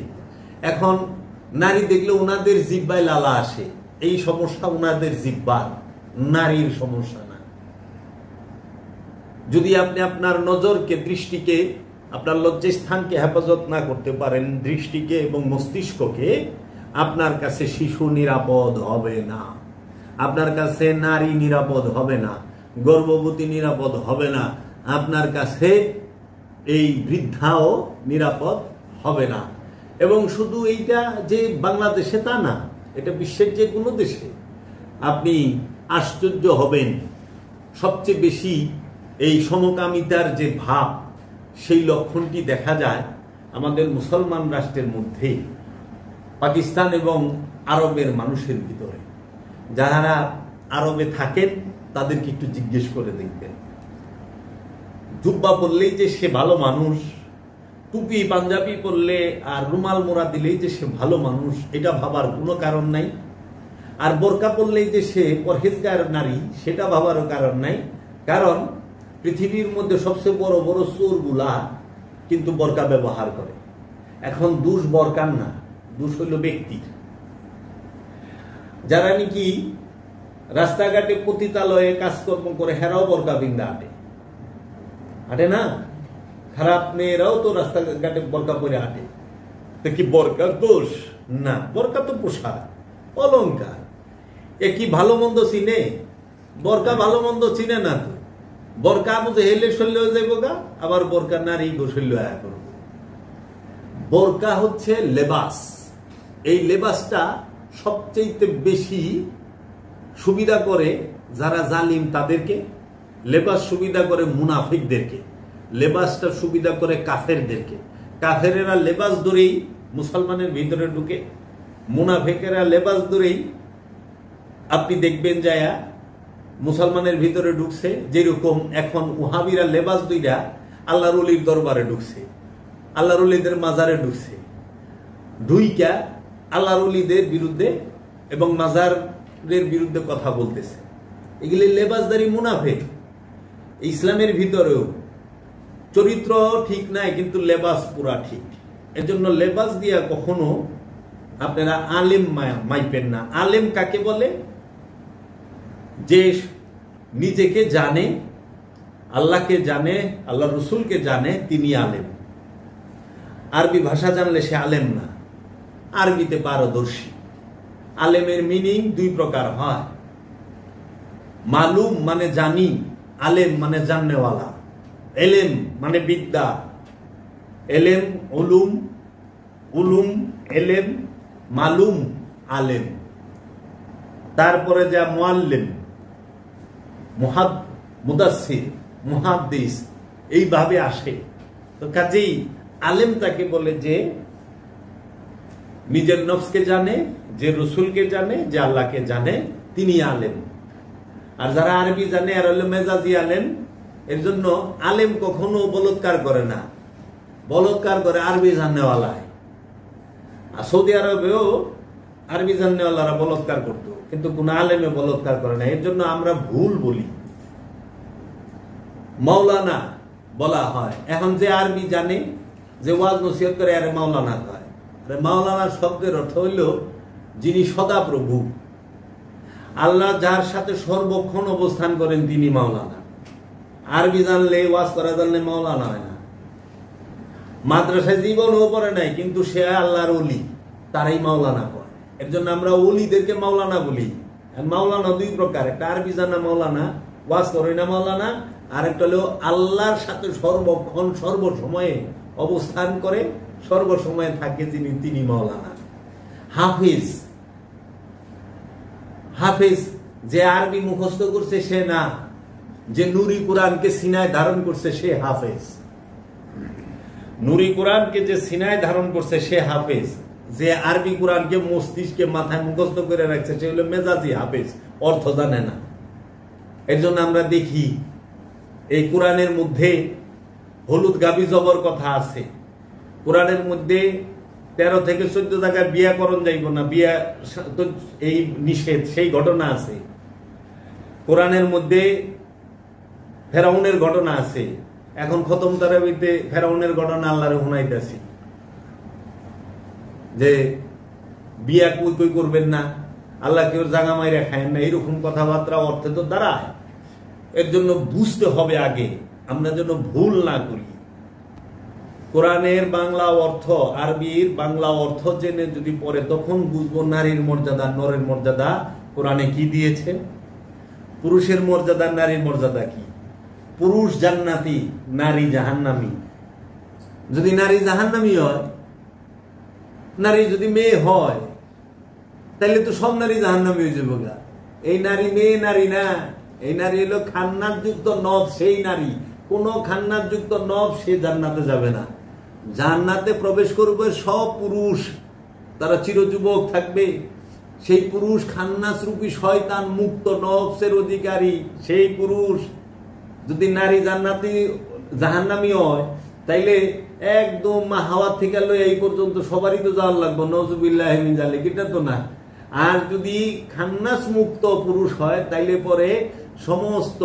এখন নারী দেখলে ওনাদের জিব্বায় লালা আসে। এই সমস্যা ওনাদের জিব্বার, নারীর সমস্যা না। যদি আপনি আপনার নজরকে, দৃষ্টিকে, আপনার লজ্জাস্থানকে হেফাজত না করতে পারেন, দৃষ্টিকে এবং মস্তিষ্ককে, আপনার কাছে শিশু নিরাপদ হবে না, আপনার কাছে নারী নিরাপদ হবে না, গর্ভবতী নিরাপদ হবে না, আপনার কাছে এই বৃদ্ধাও নিরাপদ হবে না। এবং শুধু এইটা যে বাংলাদেশে তা না, এটা বিশ্বের যে কোনো দেশে আপনি আশ্চর্য হবেন। সবচেয়ে বেশি এই সমকামিতার যে ভাব, সেই লক্ষণটি দেখা যায় আমাদের মুসলমান রাষ্ট্রের মধ্যে, পাকিস্তান এবং আরবের মানুষের ভিতরে। যারা আরবে থাকেন তাদেরকে একটু জিজ্ঞেস করে দেখবেন, জুব্বা পরলেই যে সে ভালো মানুষ, টুপি পাঞ্জাবি পরলে আর রুমাল মোড়া দিলেই যে সে ভালো মানুষ, এটা ভাবার কোনো কারণ নাই। আর বোরকা পরলেই যে সে পরহেজগার নারী, সেটা ভাবারও কারণ নাই। কারণ পৃথিবীর মধ্যে সবচেয়ে বড় বড় চোরগুলা কিন্তু বোরকা ব্যবহার করে। এখন দোষ বোরকার না, দোষ হইল ব্যক্তির। যারা নাকি রাস্তাঘাটে পতিতালয়ে কাজকর্ম করে, হেরাও বোরকা বিন্দা হাঁটে না। খারাপ মেয়েরাও তো রাস্তাঘাটে বোরকা পরে হাঁটে। তো কি বোরকার দোষ? না, বোরকা তো পোশাক, অলংকার। এ কি ভালো মন্দ চিনে? বোরকা ভালো মন্দ চিনে না তো। বোরকা বুঝে হেলে শৈল্য যাইব গা, আবার বোরকা নারী শৈল্য আয়া করব। বোরকা হচ্ছে লেবাস। এই লেবাসটা সবচেয়ে বেশি সুবিধা করে যারা জালিম তাদেরকে, লেবাস সুবিধা করে মুনাফিকদেরকে, লেবাসটা সুবিধা করে কাফেরদেরকে। কাফেরেরা লেবাস ধরেই মুসলমানের ভিতরে ঢুকে, মুনাফিকেরা লেবাস ধরেই আপনি দেখবেন যায়া মুসলমানের ভিতরে ঢুকছে। যেরকম এখন ওহাবিরা লেবাস দুইটা আল্লাহর ওলির দরবারে ঢুকছে, আল্লাহর ওলিদের মাজারে ঢুকছে, ঢুইকা আল্লাহর ওলিদের বিরুদ্ধে এবং মাজারের বিরুদ্ধে কথা বলতেছে। এগুলি লেবাসদারি মুনাফিক। ইসলামের ভিতরেও চরিত্র ঠিক নাই, কিন্তু লেবাস পুরা ঠিক। এজন্য লেবাস দিয়া কখনো আপনারা আলেম মাইপেন না। আলেম কাকে বলে? যে নিজেকে জানে, আল্লাহকে জানে, আল্লাহ রসুলকে জানে, তিনি আলেম। আরবি ভাষা জানলে সে আলেম না। আরবিতে পারদর্শী। আলেমের মিনিং দুই প্রকার হয়, মালুম মানে জানি, আলেম মানে জাননেওয়ালা। এলেম মানে বিদ্যা, এলেম উলুম, উলুম এলেম, মালুম আলেম। তারপরে যা মুআল্লিম, মুদাসসির, মুহাদ্দিস, এইভাবে আসে। তো কাজেই আলেম তাকে বলে যে নিজের নফসকে জানে, যে রসুলকে জানে, যে আল্লাহকে জানে, তিনি আলেম। আর যারা আরবি জানে আর হলো মেজাজি আলেম। এর জন্য আলেম কখনো বলৎকার করে না, বলৎকার করে আরবি জাননেওয়ালায়। আর সৌদি আরবেও আরবি জাননেওয়ালারা বলৎকার করতো, কিন্তু কোন আলেমে বলৎকার করে না। এর জন্য আমরা ভুল বলি, মাওলানা বলা হয়। এখন যে আরবি জানে, যে ওয়াজ নসিহত করে, আরে মাওলানা কয়। আরে মাওলানা শব্দের অর্থ হইল যিনি সদাপ্রভু। আল্লাহ যার সাথে সর্বক্ষণ অবস্থান করেন তিনি মাওলানা। আরবি জানলে, ওয়াজ করা জানলে মাওলানা হয় না। মাদ্রাসায় জীবনও পড়ে নাই, কিন্তু সে আল্লাহর ওলি, তারাই মাওলানা করে। এর জন্য আমরা ওলিদেরকে মাওলানা বলি। মাওলানা দুই প্রকার, একটা আরবি জানা মাওলানা, ওয়াজ করে না মাওলানা, আর একটা হলো আল্লাহর সাথে সর্বক্ষণ সর্বসময়ে অবস্থান করে, সর্বসময়ে থাকে যিনি, তিনি মাওলানা। হাফিজ, হাফিজ যে আরবি মুখস্থ করছে সে না, যে নুরি কোরআনকে সিনায় ধারণ করছে সে হাফেজ। নুরি কোরআনকে যে সিনায় ধারণ করছে সে হাফেজ। যে আরবি কোরআনকে মস্তিষ্কে মাথায় মুখস্থ করে রাখছে সে হলো মেজাজি হাফেজ, অর্থ জানে না। এর জন্য আমরা দেখি এই কোরআনের মধ্যে হলুদ গাবি জবর কথা আছে। কোরআনের মধ্যে 13 থেকে 14 জায়গায় বিয়াকরণ যাইব না, বিয়া এই নিষেধ, সেই ঘটনা আছে। কোরআনের মধ্যে ফেরাউনের ঘটনা আছে। এখন খতম তারাবিতে ফেরাউনের ঘটনা আল্লাহরে শুনাইতেছি, যে বিয়া কই কই করবেন না, আল্লাহ কেউ জাগা মাইরা খায়েন না, এইরকম কথাবার্তা অর্থে তো দাঁড়ায়। এর জন্য বুঝতে হবে আগে, আমরা যেন ভুল না করি। কোরআনের বাংলা অর্থ, আরবির বাংলা অর্থ জেনে যদি পড়ে, তখন বুঝবো নারীর মর্যাদা, নরের মর্যাদা কোরআনে কি দিয়েছে, পুরুষের মর্যাদা, নারীর মর্যাদা কি। পুরুষ জান্নাতি, নারী জাহান্নামী। যদি নারী জাহান্নামী হয়, নারী যদি মেয়ে হয়, তাহলে তো সব নারী জাহান্নামী হয়ে যাবে গা। এই নারী মেয়ে নারী না, এই নারী হলো খান্নাত যুক্ত নব, সেই নারী। কোন খান্নাত যুক্ত নব সে জান্নাতে যাবে না। জান্নাতে প্রবেশ করবে সব পুরুষ, তারা চিরযুবক থাকবে। সেই পুরুষ খান্নাস রূপী শয়তান মুক্ত নফসের অধিকারী, সেই পুরুষ। যদি নারী জান্নাতি জাহান্নামী হয়, তাইলে একদম হাওয়া থেকে লই এই পর্যন্ত সবারই তো যাওয়ার লাগবে, নজুবিল্লাহ মিন জালিক, এটা তো না। আর যদি খান্নাস মুক্ত পুরুষ হয়, তাইলে পরে সমস্ত,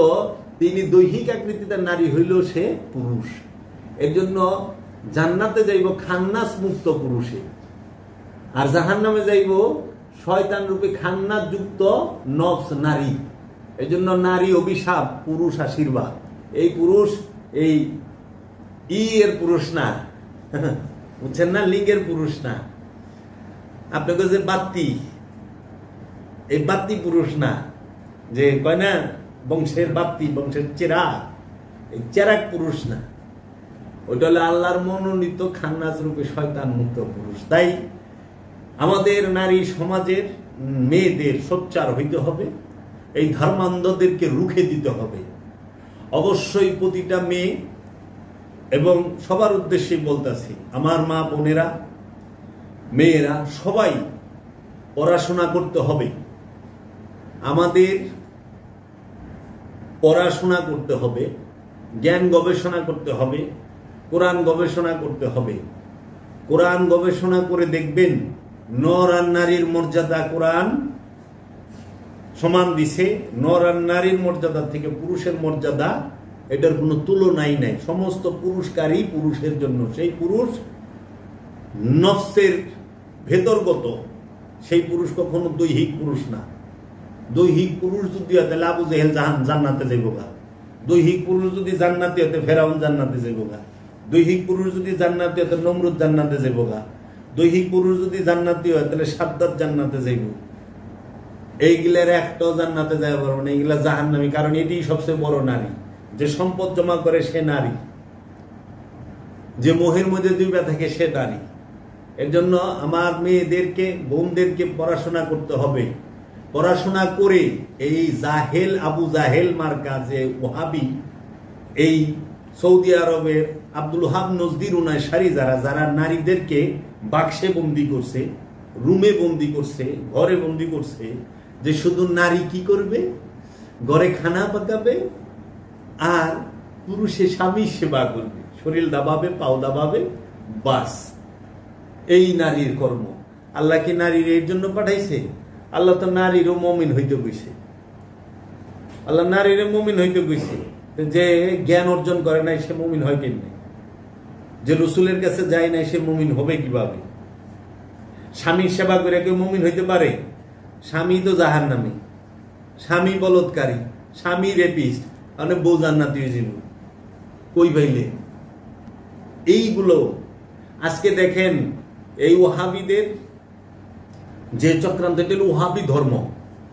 তিনি দৈহিক আকৃতিতে নারী হইল সে পুরুষ। এর জন্য জান্নাতে যাইব খান্নাস মুক্ত পুরুষে, আর জাহান্নামে যাইব শয়তান রূপে খান্নাস যুক্ত নফস নারী। এই জন্য নারী অভিশাপ, পুরুষ আশীর্বাদ। এই পুরুষ এই এর পুরুষ না, বুঝছেন না, লিঙ্গের পুরুষ না। আপনাকে যে বাত্তি, এই বাত্তি পুরুষ না, যে কয় না বংশের বাত্তি, বংশের চেরাগ, এই চেরাগ পুরুষ না। ওইটা হলো আল্লাহর মনোনীত খান্নাস রূপে শয়তান মুক্ত পুরুষ। তাই আমাদের নারী সমাজের মেয়েদের সোচ্চার হইতে হবে, এই ধর্মান্ধদেরকে রুখে দিতে হবে। অবশ্যই প্রতিটা মেয়ে, এবং সবার উদ্দেশ্যে বলতেছি, আমার মা বোনেরা, মেয়েরা সবাই পড়াশোনা করতে হবে। আমাদের পড়াশোনা করতে হবে, জ্ঞান গবেষণা করতে হবে, কোরআন গবেষণা করতে হবে। কোরআন গবেষণা করে দেখবেন নর আর নারীর মর্যাদা কোরআন সমান দিছে। নর আর নারীর মর্যাদা থেকে পুরুষের মর্যাদা, এটার কোনো তুলনাই নাই। সমস্ত পুরস্কারই পুরুষের জন্য। সেই পুরুষ নফসের ভেতরগত, সেই পুরুষ কখনো দৈহিক পুরুষ না। দৈহিক পুরুষ যদি হয় তাহলে আবু জেহেল জান্নাতে যাইব গা। দৈহিক পুরুষ যদি জান্নাতি হতে ফেরাউন জান্নাতে যাইব গা। দৈহিক পুরুষ যদি জান্নাতি হতে নমরুদ জান্নাতে যাইব গা। দৈহিক পুরুষ যদি জান্নাতি হয় তাহলে 7 ধাপ জান্নাতে যাইব, এইগুলার একটাও জান্নাতে যাইতে পারবো না, এইগুলা জাহান্নামী। কারণ এটি সবচেয়ে বড় নারী, যে সম্পদ জমা করে সে নারী, যে মোহের মধ্যে ডুবে থাকে সে নারী। এর জন্য আমার মেয়েদেরকে, বোনদেরকে পড়াশোনা করতে হবে। পড়াশোনা করে এই জাহেল, আবু জাহেল মার্কা যে ওহাবি, এই সৌদি আরবের আব্দুল ওহাব নজদির উনাশারি যারা নারীদেরকে বাক্সে বন্দি করছে, রুমে বন্দি করছে, ঘরে বন্দি করছে, যে শুধু নারী কি করবে, ঘরে খানা পাকাবে আর পুরুষে স্বামীর সেবা করবে, শরীর দাবাবে, পাও দাবাবে, বাস। এই নারীর কর্ম। আল্লাহ কি নারীর এর জন্য পাঠাইছে? আল্লাহ তো নারীরও মুমিন হইতে কইছে। আল্লাহ নারীরও মুমিন হইতে কইছে। যে জ্ঞান অর্জন করে নাই সে মুমিন হয় কেমনে? যে রসুলের কাছে যায় নাই সে মুমিন হবে কিভাবে? স্বামীর সেবা করে কেউ মুমিন হইতে পারে? স্বামী তো জাহান্নামী, স্বামী বলৎকারী, স্বামী রেপিস্ট, মানে বউ জান্নাতি জীবন কই পাইলে? এইগুলো আজকে দেখেন, এই ওহাবিদের যে চক্রান্ত, এটা ওহাবি ধর্ম,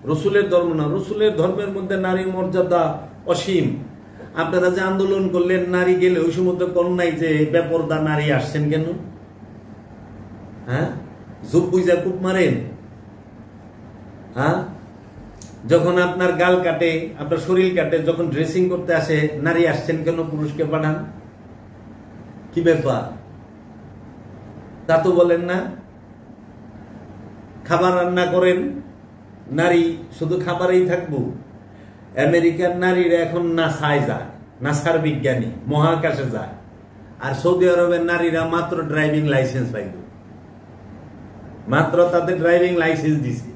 রসুলের ধর্ম না। রসুলের ধর্মের মধ্যে নারীর মর্যাদা অসীম। আপনারা যে আন্দোলন করলেন, নারী গেলে ওই সময় তো কোন নাই যে বেপরদা নারী আসছেন কেন? হ্যাঁ, জুব বুঝা কূপ মারেন? হ্যাঁ, যখন আপনার গাল কাটে, আপনার শরীর কাটে, যখন ড্রেসিং করতে আসে, নারী আসছেন কেন? পুরুষকে পাঠান। কি ব্যাপার তা তো বলেন না। খাবার রান্না করেন, নারী শুধু খাবারেই থাকবো। আমেরিকার নারীরা এখন নাসায় যায়, নাসার বিজ্ঞানী, মহাকাশে যায়। আর সৌদি আরবের নারীরা মাত্র ড্রাইভিং লাইসেন্স পাইল, মাত্র তাদের ড্রাইভিং লাইসেন্স দিছে।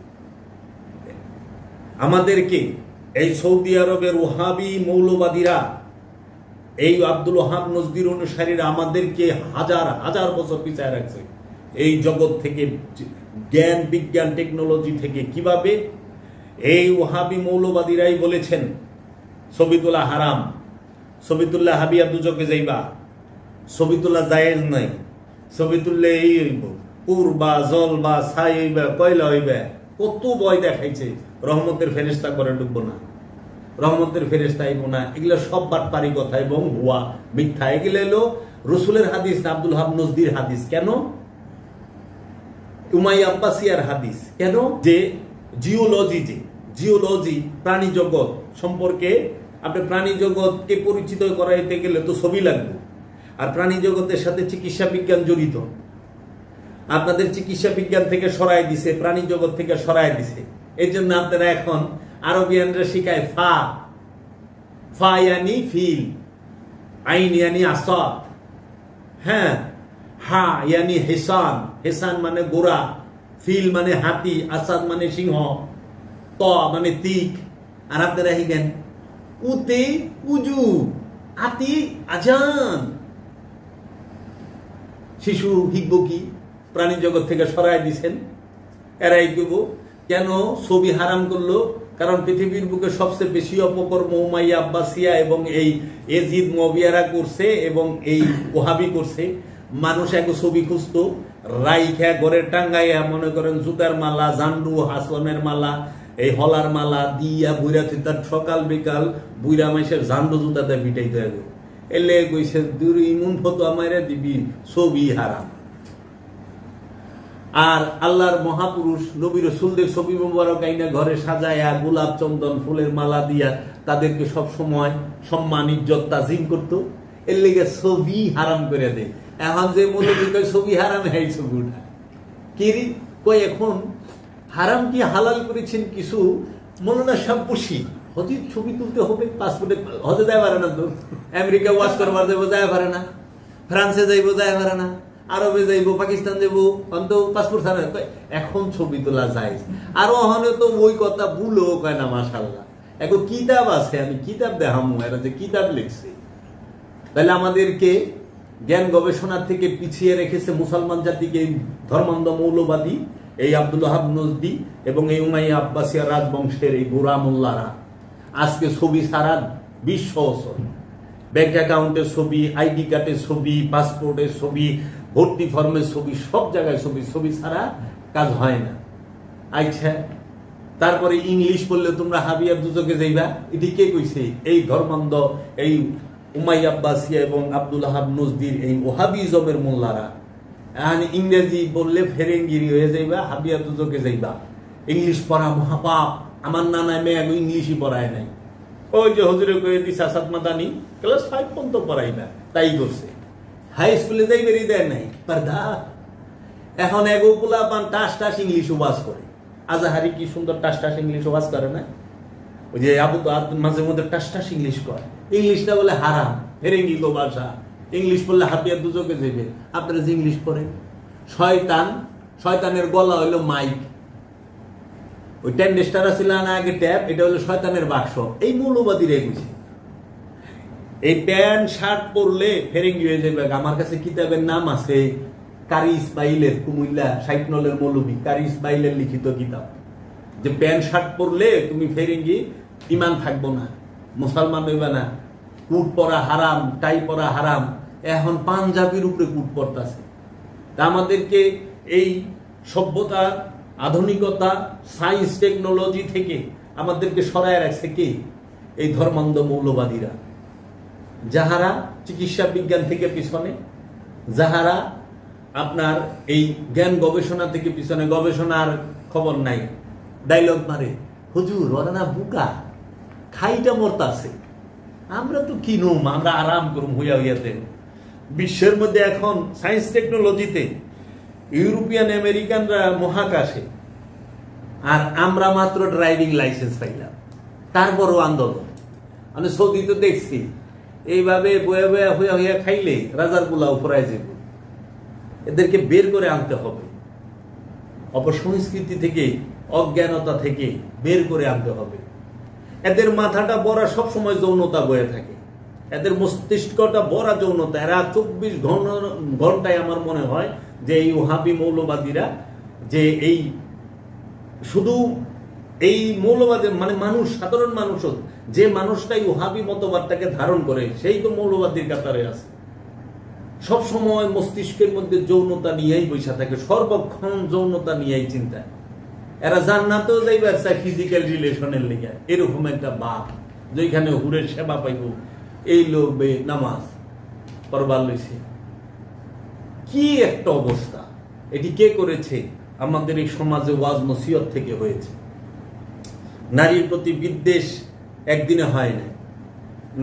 আমাদেরকে এই সৌদি আরবের ওহাবি মৌলবাদীরা, এই আব্দুল ওহাব নজদির অনুসারীরা আমাদেরকে হাজার হাজার বছর পিছায় রাখছে এই জগৎ থেকে, জ্ঞান বিজ্ঞান টেকনোলজি থেকে। কিভাবে? এই ওহাবি মৌলবাদীরাই বলেছেন ছবি তোলা হারাম, ছবি তুললে হাবিয়া দুজকে যাইবা, ছবি তোলা জায়েজ নাই, ছবি তুললে এই হইব, পুর বা জল বা ছাই হইবা, কয়লা হইবা, কত ভয় দেখাইছে। রহমতের ফেরেশতা করে ডুববো না, রহমতের ফেরেশতা আইব না, এগুলো সব বাটপারি কথা এবং হুয়া মিথ্যা। এগুলো এলো রসুলের হাদিস না, আব্দুল ওহাব নজদির হাদিস। কেন? উমাইয়া আব্বাসিয়ার হাদিস। কেন? যে জিওলজি প্রাণী জগৎ সম্পর্কে, আপনি প্রাণী জগৎকে পরিচিত করাইতে গেলে তো ছবি লাগবে। আর প্রাণী জগতের সাথে চিকিৎসা বিজ্ঞান জড়িত। আপনাদের চিকিৎসা বিজ্ঞান থেকে সরাই দিছে, প্রাণী জগৎ থেকে সরাই দিছে। এই জন্য আপনারা এখন আরবিয়ানরা শিখায় ফা, ফা ইয়ানি ফিল, আইন ইয়ানি আসাদ, হ্যাঁ, হা ইয়ানি হেসান, হেসান মানে গোড়া, ফিল মানে হাতি, আসাদ মানে সিংহ, ত মানে তিক। আর আপনারা হিগেন উতে উজু, আতি আজান। শিশু হিগব কি? প্রাণী জগৎ থেকে সরাই দিছেন। এরাই কেব কেন ছবি হারাম করলো? কারণ পৃথিবীর বুকে সবচেয়ে বেশি অপকর্ম উমাইয়া আব্বাসিয়া এবং এই এজিদ মুআবিয়ারা করছে এবং এই ওহাবি করছে। মানুষ এক ছবি খুঁজতো, রাইখা ঘরের টাঙ্গাইয়া, মনে করেন জুতার মালা, জান্ডু, হাসনের মালা, এই হলার মালা দিয়া বুইরা তার সকাল বিকাল বুইরা মাইসের জান্ডু জুতাতে পিটাইতে হবে। এলে কইছে দূর ইমুন ফটো আমারে দিবি, ছবি হারাম। আর আল্লাহর মহাপুরুষ নবী রাসূলদের ছবি মোবারক আইনা ঘরে সাজায়া গোলাপ চন্দন ফুলের মালা দিয়া তাদেরকে সব সময় সম্মান ইজ্জত তাজিম করতো। এর লেগে ছবি হারাম করে দেয়। এখন যে মৌলবী কয় ছবি হারাম, এই ছবি উঠা কি কই? এখন হারাম কি হালাল করেছেন কিছু মৌলানা সব বসি, হজির ছবি তুলতে হবে, পাসপোর্টে হজে যায় পারে না, তো আমেরিকা ওয়াশ করবার যাবো যায় পারে না, ফ্রান্সে যাইব যায় পারে না, আরবে যাইব, পাকিস্তান যাইব, অন্ত পাসপোর্ট ছাড়া। এখন ছবি তোলা যায়। আরো ওখানে তো ওই কথা ভুলো কয় না, মাশাআল্লাহ। এখন কিতাব আছে, আমি কিতাব দেখামো, এরা যে কিতাব লিখছে। তাহলে আমাদেরকে জ্ঞান গবেষণার থেকে পিছিয়ে রেখেছে মুসলমান জাতিকে এই ধর্মান্ধ মৌলবাদী, এই আব্দুল ওহাব নজদি এবং এই উমাইয়া আব্বাসিয়া রাজবংশের এই গোরা মোল্লারা। আজকে ছবি ছাড়া বিশ্ব ব্যাংক অ্যাকাউন্টের ছবি, আইডি কার্ডের ছবি, পাসপোর্টের ছবি, ভর্তি ফর্মের ছবি, সব জায়গায় ছবি, ছবি ছাড়া কাজ হয় না। আচ্ছা, তারপরে ইংলিশ বললে তোমরা হাবিয়ার দুজকে যাইবা, এটি কে কইছে? এই ধর্মান্ধ, এই উমাইয়া আব্বাসিয়া এবং আব্দুল আহাব নজদির এই ওহাবিজমের মোল্লারা ইংরেজি বললে ফেরেঙ্গিরি হয়ে যাইবা, হাবিয়ার দুজকে যাইবা। ইংলিশ পড়া মহাপাপ। আমার নানা মেয়ে ইংলিশই পড়ায় নাই। ওই যে হুজুরে কয়ে দিছে আসাদ মাদানি ক্লাস 5 পর্যন্ত পড়াই না, তাই করছে। হাই স্কুলে যাই বেরিয়ে দেয় নাই পর্দা। এখন এগো পোলা পান টাস টাস ইংলিশ ওয়াজ করে। আজাহারি কি সুন্দর টাস টাস ইংলিশ ওয়াজ করে না? ওই যে আবু তো মাঝে মধ্যে টাস টাস ইংলিশ করে। ইংলিশটা বলে হারাম, ফেরেঙ্গি গো ভাষা। ইংলিশ পড়লে হাবিয়ার দুজকে যাবে। আপনারা যে ইংলিশ পড়েন, শয়তান, শয়তানের গলা হইলো মাইক। ওই টেন্ডেস্টার ছিল না আগে ট্যাপ, এটা হলো শয়তানের বাক্স। এই মৌলবাদীরা বুঝে এই প্যান্ট শার্ট পরলে ফেরেঙ্গি হয়ে যাবে। আমার কাছে কিতাবের নাম আছে কারি ইসমাইলের, কুমিল্লা 60 নলের মৌলবী কারি ইসমাইলের লিখিত কিতাব, যে প্যান্ট শার্ট পরলে তুমি ফেরেঙ্গি, ইমান থাকবো না, মুসলমান হইবা না, কুট পরা হারাম, টাই পরা হারাম। এখন পাঞ্জাবির উপরে কুট পরতাছে। তা আমাদেরকে এই সভ্যতা, আধুনিকতা, সায়েন্স টেকনোলজি থেকে আমাদেরকে সরায় রাখছে কে? এই ধর্মান্ধ মৌলবাদীরা, যাহারা চিকিৎসা বিজ্ঞান থেকে পিছনে, যাহারা আপনার এই জ্ঞান গবেষণা থেকে পিছনে, গবেষণার খবর নাই, ডায়লগ মারে, হুজুর ওরা না বুকা, খাইটা মরতাছে, আমরা তো কিনুম, আমরা আরাম করুম হইয়া হইয়াতে। বিশ্বের মধ্যে এখন সায়েন্স টেকনোলজিতে ইউরোপিয়ান আমেরিকানরা মহাকাশে, আর আমরা মাত্র ড্রাইভিং লাইসেন্স পাইলাম। তারপরও আন্দোলন। আমি সৌদি তো দেখছি এইভাবে বয়ে বয়ে হইয়া হইয়া খাইলে রাজার পোলাও ফরাই যাব। এদেরকে বের করে আনতে হবে, অপসংস্কৃতি থেকে, অজ্ঞানতা থেকে বের করে আনতে হবে। এদের মাথাটা বড়া সবসময় যৌনতা বয়ে থাকে, এদের মস্তিষ্কটা বড়া যৌনতা। এরা 24 ঘন্টায় আমার মনে হয় যে এই ওহাবি মৌলবাদীরা, যে এই শুধু এই মৌলবাদী মানে মানুষ, সাধারণ মানুষ, যে মানুষটাই ওহাবি মতবাদটাকে ধারণ করে সেই তো মৌলবাদীর কাতারে আছে। সব সময় মস্তিষ্কের মধ্যে যৌনতা নিয়েই বসে থাকে, সর্বক্ষণ যৌনতা নিয়েই চিন্তা। এরা জান্নাতেও যাইবে ফিজিক্যাল রিলেশনের লেগে, এরকম একটা বাপ যেখানে হুরের সেবা পাইব, এই লোক নামাজ পড়বার লইছে। কি একটা অবস্থা! এটি কে করেছে? আমাদের এই সমাজে ওয়াজ নসিহত থেকে হয়েছে। নারীর প্রতি বিদ্বেষ একদিনে হয় না।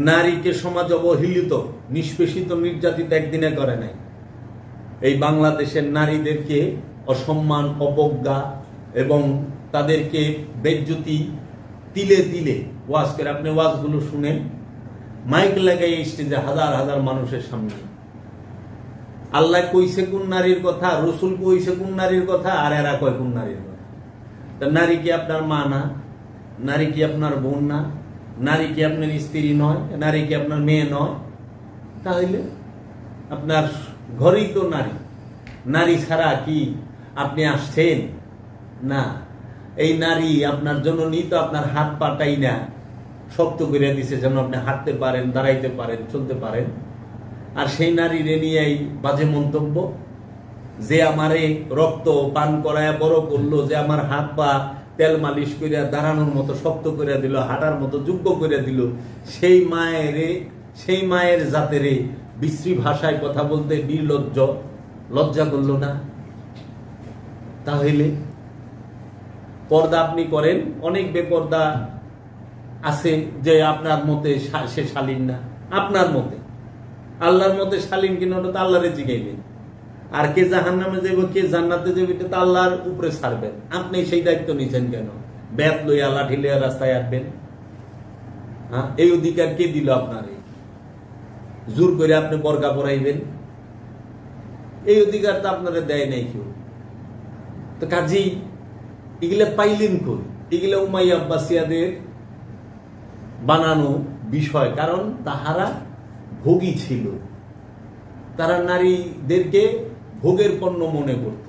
নারীকে সমাজ অবহেলিত, নিষ্পেষিত, নির্যাতিত একদিনে করে নাই। এই বাংলাদেশের নারীদেরকে অসম্মান, অবজ্ঞা এবং তাদেরকে বেজ্জতি তিলে তিলে ওয়াজ করে। আপনি ওয়াজগুলো শুনেন, মাইক লাগাই স্টেজে হাজার হাজার মানুষের সামনে। আল্লাহ কইছে কোন নারীর কথা, রসুল কইছে কোন নারীর কথা, আর এরা কয় কোন নারীর কথা। তা নারী কি আপনার মা না? নারী কি আপনার বোন না? নারী কি আপনার স্ত্রী নয়? নারী কি আপনার মেয়ে নয়? তাহলে আপনার ঘরেই তো নারী। নারী ছাড়া কি আপনি আসছেন? না। এই নারী আপনার জননী তো আপনার হাত পাটাই না শক্ত করে দিছে যেন আপনি হাঁটতে পারেন, দাঁড়াইতে পারেন, চলতে পারেন। আর সেই নারী নিয়েই বাজে মন্তব্য, যে আমারে রক্ত পান করায় বড় করলো, যে আমার হাত পা তেল মালিশ করিয়া দাঁড়ানোর মতো শক্ত করে দিল, হাঁটার মতো যোগ্য করে দিল, সেই মায়ের জাতেরে বিশ্রী ভাষায় কথা বলতে নির্লজ্জ, লজ্জা করলো না? তাহলে পর্দা আপনি করেন, অনেক বেপর্দা আছে যে আপনার মতে সে শালীন না, আপনার মতে। আল্লাহর মতে শালীন কিনা ওটা তো আল্লাহরে জিগাইবেন। আর কে জাহান্নামে যাবে, কে জান্নাতে যাবে, এটা তো আল্লাহর উপরে ছাড়বেন। আপনি সেই দায়িত্ব নিছেন কেন? ব্যাত লইয়া, লাঠি লইয়া রাস্তায় আসবেন? হ্যাঁ, এই অধিকার কে দিল আপনারে? জোর করে আপনি বর্গা পরাইবেন? এই অধিকার তো আপনারা দেয় নাই কেউ। তো কাজী এগুলা পাইলেন কই? এগুলা উমাইয়া আব্বাসিয়াদের বানানো বিষয়। কারণ তাহারা ভোগী ছিল, তারা নারীদেরকে ভোগের পণ্য মনে করত।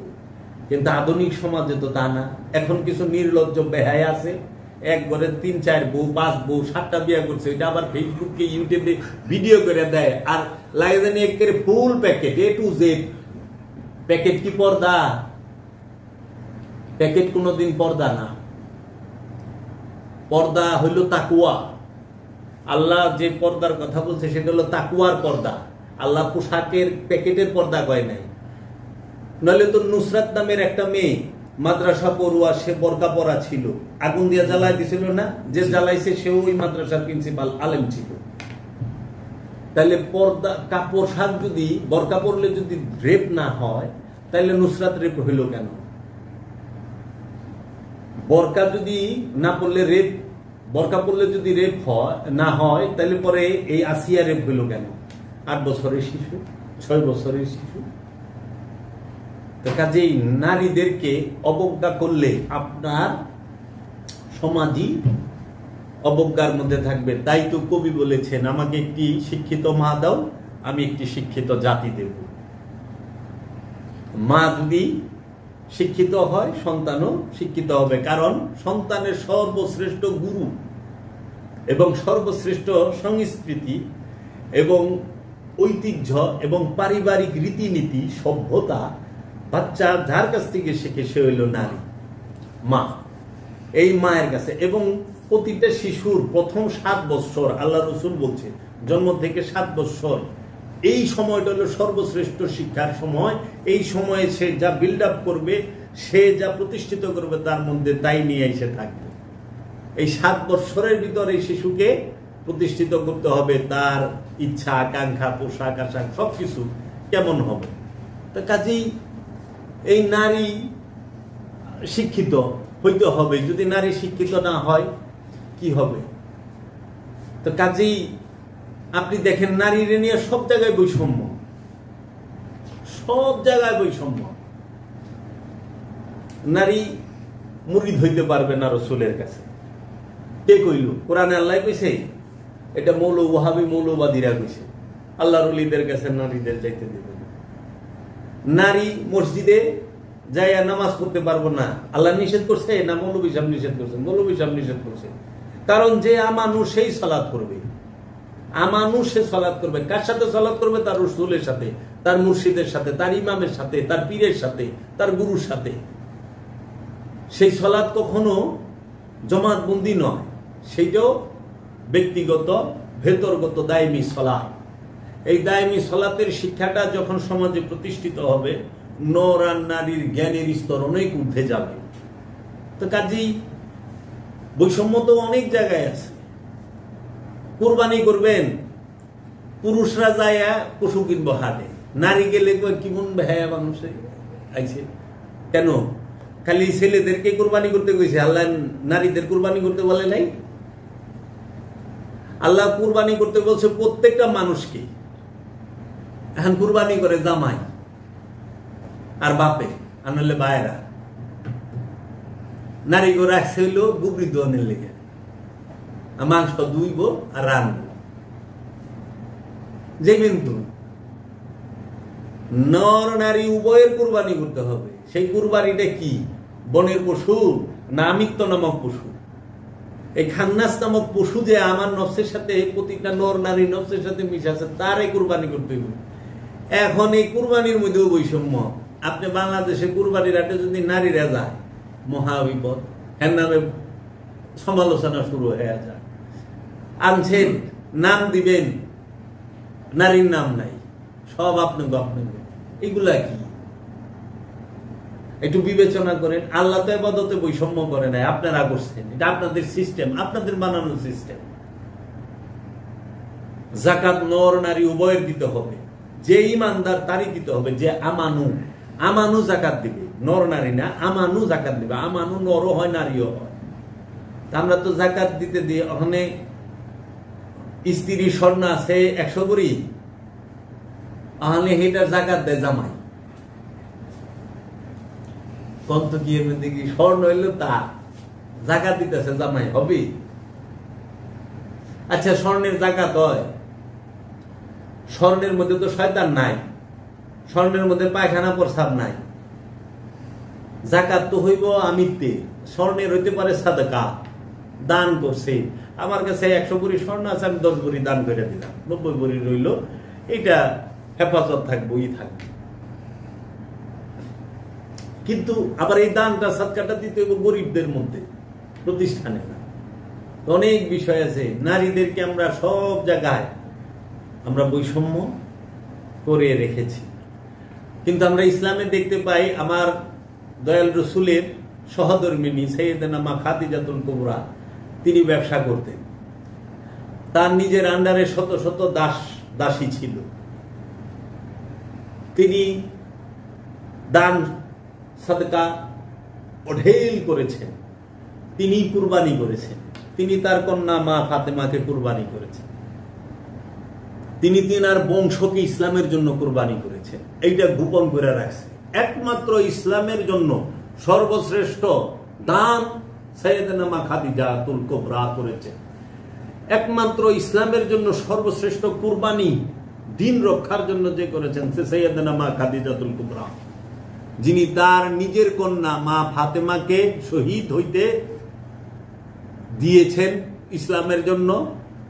কিন্তু আধুনিক সমাজে তো তা না। এখন কিছু নির্লজ্জ বেহায়া আছে, এক ঘরে 3, 4 বউ, 5 বউ, 7টা বিয়ে করছে, এটা আবার ফেসবুকে, ইউটিউবে ভিডিও করে দেয়। আর লাগে জানি একেবারে ফুল packet, A to Z packet কি পর্দা? প্যাকেট কোনোদিন পর্দা না। পর্দা হইল তাকুয়া। আল্লাহ যে পর্দার কথা বলছে সেটা হলো তাকুয়ার পর্দা। আল্লাহ পোশাকের প্যাকেটের পর্দা কয় নাই। নইলে তো নুসরাত নামের একটা মেয়ে মাদ্রাসা পড়ুয়া, সে বোরকা পরা ছিল, আগুন দিয়ে জ্বালাই দিছিল না? যে জ্বালাইছে সেও ওই মাদ্রাসার প্রিন্সিপাল আলেম ছিল। তাহলে পর্দা পোশাক যদি বোরকা পরলে যদি রেপ না হয়, তাহলে নুসরাত রেপ হইল কেন? বোরকা যদি না পড়লে রেপ, বোরকা পড়লে যদি রেপ না হয়, তাহলে পরে এই আসিয়া রেপ হইল কেন? 8 বছরের শিশু, 6 বছরের শিশু। কাজেই নারীদেরকে অবজ্ঞা করলে আপনার সমাজই অবজ্ঞার মধ্যে থাকবে। তাই তো কবি বলেছেন, আমাকে একটি শিক্ষিত মা দাও, আমি একটি শিক্ষিত জাতি দেব। মা যদি শিক্ষিত হয়, সন্তানও শিক্ষিত হবে। কারণ সন্তানের সর্বশ্রেষ্ঠ গুরু এবং সর্বশ্রেষ্ঠ সংস্কৃতি এবং ঐতিহ্য এবং পারিবারিক রীতিনীতি, সভ্যতা বাচ্চা যার কাছ থেকে শিখে সে হইল নারী, মা। এই মায়ের কাছে। এবং প্রতিটা শিশুর প্রথম 7 বছর, আল্লাহ রসুল বলছে জন্ম থেকে 7 বছর, এই সময়টা হলো সর্বশ্রেষ্ঠ শিক্ষার সময়। এই সময়ে সে যা বিল্ড আপ করবে, সে যা প্রতিষ্ঠিত করবে, তার মধ্যে তাই নিয়ে এসে থাকবে। এই 7 বছরের ভিতরে শিশুকে প্রতিষ্ঠিত করতে হবে। তার ইচ্ছা, আকাঙ্ক্ষা, পোশাক আশাক সবকিছু কেমন হবে। তো কাজেই এই নারী শিক্ষিত হইতে হবে। যদি নারী শিক্ষিত না হয় কি হবে? তো কাজেই আপনি দেখেন নারীর নিয়ে সব জায়গায় বৈষম্য, সব জায়গায় বৈষম্য। নারী মুরিদ হইতে পারবে না রাসূলের কাছে। কে কইল? কোরআনে আল্লাহ কইছে? এটা ওয়াহাবী মৌলবাদীরা কইছে। আল্লাহর ওলিদের কাছে নারীদের যাইতে দেবে না। নারী মসজিদে যাইয়া নামাজ পড়তে পারবো না, আল্লাহ নিষেধ করছে না মৌলবী সাহেব নিষেধ করছে? মৌলবী সাহেব নিষেধ করছে। কারণ যে আমানু সেই সালাত করবে, আমানু সে সালাত করবে। কার সাথে সালাত করবে? তার রাসূলের সাথে, তার মুর্শিদের সাথে, তার ইমামের সাথে, তার পীরের সাথে, তার গুরুর সাথে। সেই সালাত কখনো জমাতবন্দি নয়, সেইটাও ব্যক্তিগত ভেতরগত দায়মি সালাত। এই দায়মি সালাতের শিক্ষাটা যখন সমাজে প্রতিষ্ঠিত হবে, নর আর নারীর জ্ঞানের স্তর অনেক ঊর্ধ্বে যাবে। তো কাজেই বৈষম্য তো অনেক জায়গায় আছে। কুরবানি করবেন, পুরুষরা যায় পশু কিনবো হাটে, নারী গেলে কেমন ভাইয়া মানুষে আইছে কেন? খালি ছেলেদেরকে কুরবানি করতে কইছে, আল্লাহ নারীদের কুরবানি করতে বলে নাই। আল্লাহ কুরবানি করতে বলছে প্রত্যেকটা মানুষকে। এখন কুরবানি করে জামাই আর বাপে, আনলে ভাইরা। নারী গো রাখছে হইল গুবরি দোয়ানের লেগে, মাংস ধুইব আর রানবো। যে কিন্তু নর নারী উভয়ের কুরবানি করতে হবে। সেই কুরবানিটা কি? বনের পশু না আমিত্ব নামক পশু? এই খান্নাস নামক পশু যে আমার নফসের সাথে, প্রতিটা নর নারী নফসের সাথে মিশে আছে, তারই কুরবানি করতে হবে। এখন এই কুরবানির মধ্যেও বৈষম্য। আপনি বাংলাদেশে কুরবানির হাটে যদি নারীরা যায়, মহাবিপদ। এর নামে সমালোচনা শুরু হয়ে যায়। আনছেন, নাম দিবেন, নারীর নাম নাই, সব আপনাকে এগুলা কি? একটু বিবেচনা করেন। আল্লাহ তো ইবাদতে বৈষম্য করে নাই, আপনারা করছেন। এটা আপনাদের সিস্টেম, আপনাদের বানানো সিস্টেম। যাকাত নর নারী উভয়ের দিতে হবে। যে ইমানদার তারই দিতে হবে। যে আমানু যাকাত দিবে, নর নারী না, আমানু যাকাত দিবে। আমানু নরও হয়, নারীও হয়। আমরা তো যাকাত দিতে দিয়ে ওখানে স্ত্রী স্বর্ণ আছে 100 ভরি, তাহলে সেটার যাকাত দেয় জামাই। কত কি দেখি স্বর্ণ হইলো তার, যাকাত দিতেছে জামাই, হবে? আচ্ছা, স্বর্ণের যাকাত হয়? স্বর্ণের মধ্যে তো শয়তান নাই, স্বর্ণের মধ্যে পায়খানা প্রস্রাব নাই। যাকাত তো হইব আমিত্বে। স্বর্ণের হইতে পারে সাদকা, দান করছে। আমার কাছে 100 ভরি স্বর্ণ আছে, আমি 10 ভরি দান করে দিলাম, 90 ভরি রইল, এটা হেফাজত থাকবো, থাকবে। কিন্তু আবার এই দানটা সদকাটা দিতে হবে গরিবদের মধ্যে, প্রতিষ্ঠানে না। অনেক বিষয় আছে। নারীদেরকে আমরা সব জায়গায় আমরা বৈষম্য করে রেখেছি, কিন্তু আমরা ইসলামে দেখতে পাই আমার দয়াল রসুলের সহধর্মিনী সাইয়েদানা মা খাদিজাতুল কুবরা, তিনি ব্যবসা করতেন। তার নিজের আন্ডারে শত শত দাসী ছিল। তিনি দান সাদকা অঢেল করেছেন, তিনি কুরবানি করেছেন, তিনি তার কন্যা মা ফাতেমাকে কুরবানি করেছেন, তিনি তিনার বংশকে ইসলামের জন্য কুরবানি করেছেন। এইটা গোপন করে রাখছে। একমাত্র ইসলামের জন্য সর্বশ্রেষ্ঠ দান সাইয়েদানা মা খাদিজাতুল কুবরা করেছেন। একমাত্র ইসলামের জন্য সর্বশ্রেষ্ঠ কুরবানি দিন রক্ষার জন্য যে করেছেন সে সাইয়েদানা মা খাদিজাতুল কুবরা, যিনি তার নিজের কন্যা মা ফাতেমাকে শহীদ হইতে দিয়েছেন ইসলামের জন্য।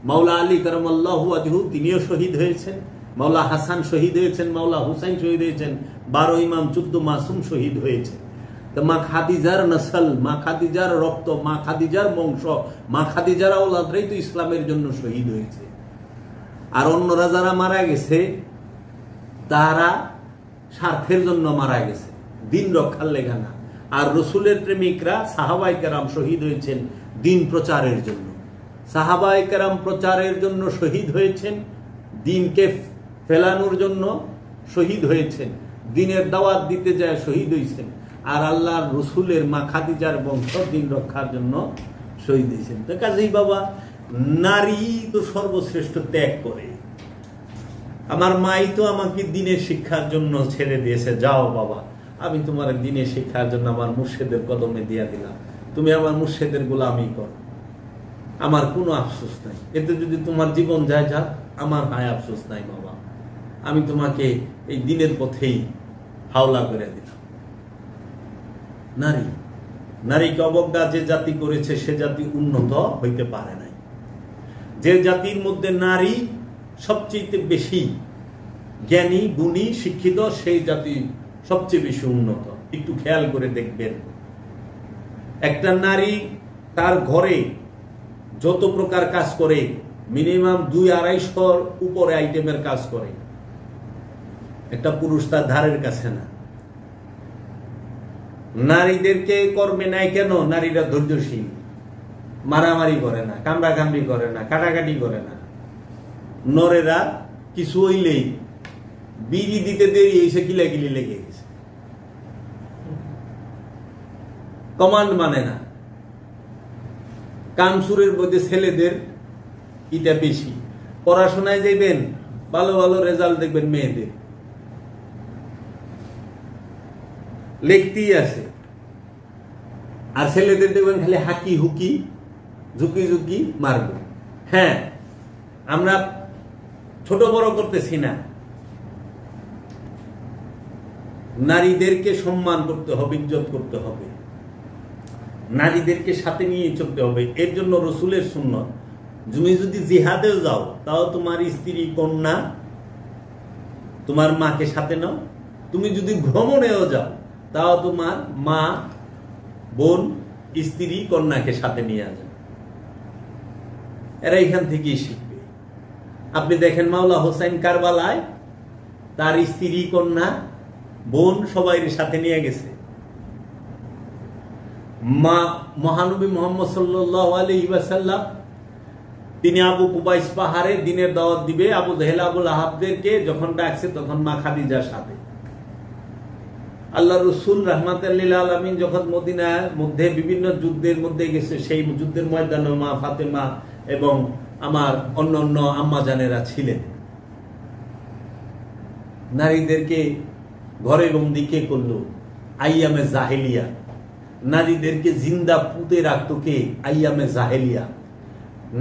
মাওলা আলী কারামাল্লাহু ওয়াজহু তিনিও শহীদ হয়েছেন, মাওলা হাসান শহীদ হয়েছেন, মাওলা হুসাইন শহীদ হয়েছেন, 12 ইমাম 14 মাসুম শহীদ হয়েছে। তো মা খাদিজার নসল, মা খাদিজার রক্ত, মা খাদিজার বংশ, মা খাদিজার আওলাদরাই তো ইসলামের জন্য শহীদ হয়েছে। আর অন্যরা যারা মারা গেছে তারা স্বার্থের জন্য মারা গেছে, দিন রক্ষার লেগা না। আর রসুলের প্রেমিকরা সাহাবায়ে কেরাম শহীদ হয়েছেন দিন প্রচারের জন্য। সাহাবায়ে কেরাম প্রচারের জন্য শহীদ হয়েছেন, দিনকে ফেলানোর জন্য শহীদ হয়েছেন, দিনের দাওয়াত দিতে যায় শহীদ হয়েছেন। আর আল্লাহর রসুলের মা খাদিজার বংশ দিন রক্ষার জন্য শহীদ হয়েছেন। তো কাজেই বাবা, নারী তো সর্বশ্রেষ্ঠ ত্যাগ করে। আমার মাই তো আমাকে দিনের শিক্ষার জন্য ছেড়ে দিয়েছে, যাও বাবা আমি তোমার দিনের শিক্ষার জন্য আমার মুর্শিদের কদমে দিয়া দিলাম, তুমি আমার মুর্শিদের গোলামি করো, আমার কোনো আফসোস নাই। এতে যদি তোমার জীবন যায় যাক, আমার হায় আফসোস নাই বাবা, আমি তোমাকে এই দিনের পথেই হাওলা করে দিলাম। নারী, নারীকে অবজ্ঞা যে জাতি করেছে সে জাতি উন্নত হইতে পারে নাই। যে জাতির মধ্যে নারী সবচেয়ে বেশি জ্ঞানী, গুণী, শিক্ষিত, সেই জাতি সবচেয়ে বেশি উন্নত। একটু খেয়াল করে দেখবেন, একটা নারী তার ঘরে যত প্রকার কাজ করে মিনিমাম 200-250 উপরে আইটেমের কাজ করে, একটা পুরুষ তার ধারের কাছে না। নারীদেরকে কর্মে নাই কেন? নারীরা ধৈর্যশীল, মারামারি করে না, কামড়াকামড়ি করে না, কাটাকাটি করে না। নরেরা কিছু হইলেই বিড়ি দিতে দেরি এসে কিলাকিলি লেগে গেছে, কমান্ড মানে না। কামসুরের মধ্যে ছেলেদের এটা বেশি। পড়াশোনায় যাইবেন, ভালো ভালো রেজাল্ট দেখবেন মেয়েদের, লিখতেই আছে। আর ছেলেদের দেখবেন খালি হাকি হুকি, ঝুঁকি ঝুঁকি মারব। হ্যাঁ, আমরা ছোট বড় করতেছি না, নারীদেরকে সম্মান করতে হবে, ইজ্জত করতে হবে, নারীদেরকে সাথে নিয়ে চলতে হবে। এর জন্য রসুলের সুন্নত, তুমি যদি জিহাদেও যাও তাও তোমার স্ত্রী, কন্যা, তোমার মাকে সাথে নাও। তুমি যদি ভ্রমণেও যাও তাও তোমার মা, বোন, স্ত্রী, কন্যাকে সাথে নিয়ে যাও। এরা এখান থেকেই শিখবে। আপনি দেখেন মাওলা হোসেন কারবালায় তার স্ত্রী, কন্যা, বোন সবাই সাথে নিয়ে গেছে। মা মহানবী মুহাম্মদ সাল্লাল্লাহু আলাইহি ওয়াসাল্লাম তিনি আবু কুবাইস পাহাড়ে দিনের দাওয়াত দিবে আবু জেহেল, আবুল আহাবদেরকে যখন ডাকছে তখন মা খাদিজার সাথে। আল্লাহ রসুল রাহমাতুল লিল আলামিন যখন মদিনার মধ্যে বিভিন্ন যুদ্ধের মধ্যে গেছে, সেই যুদ্ধের ময়দানে মা ফাতেমা এবং আমার অন্য অন্য আম্মা জানেরা ছিলেন। নারীদেরকে ঘরে বন্দি কে করলো? আইয়ামে জাহেলিয়া। নারীদেরকে জিন্দা পুঁতে রাখতো কে? আইয়ামে জাহেলিয়া।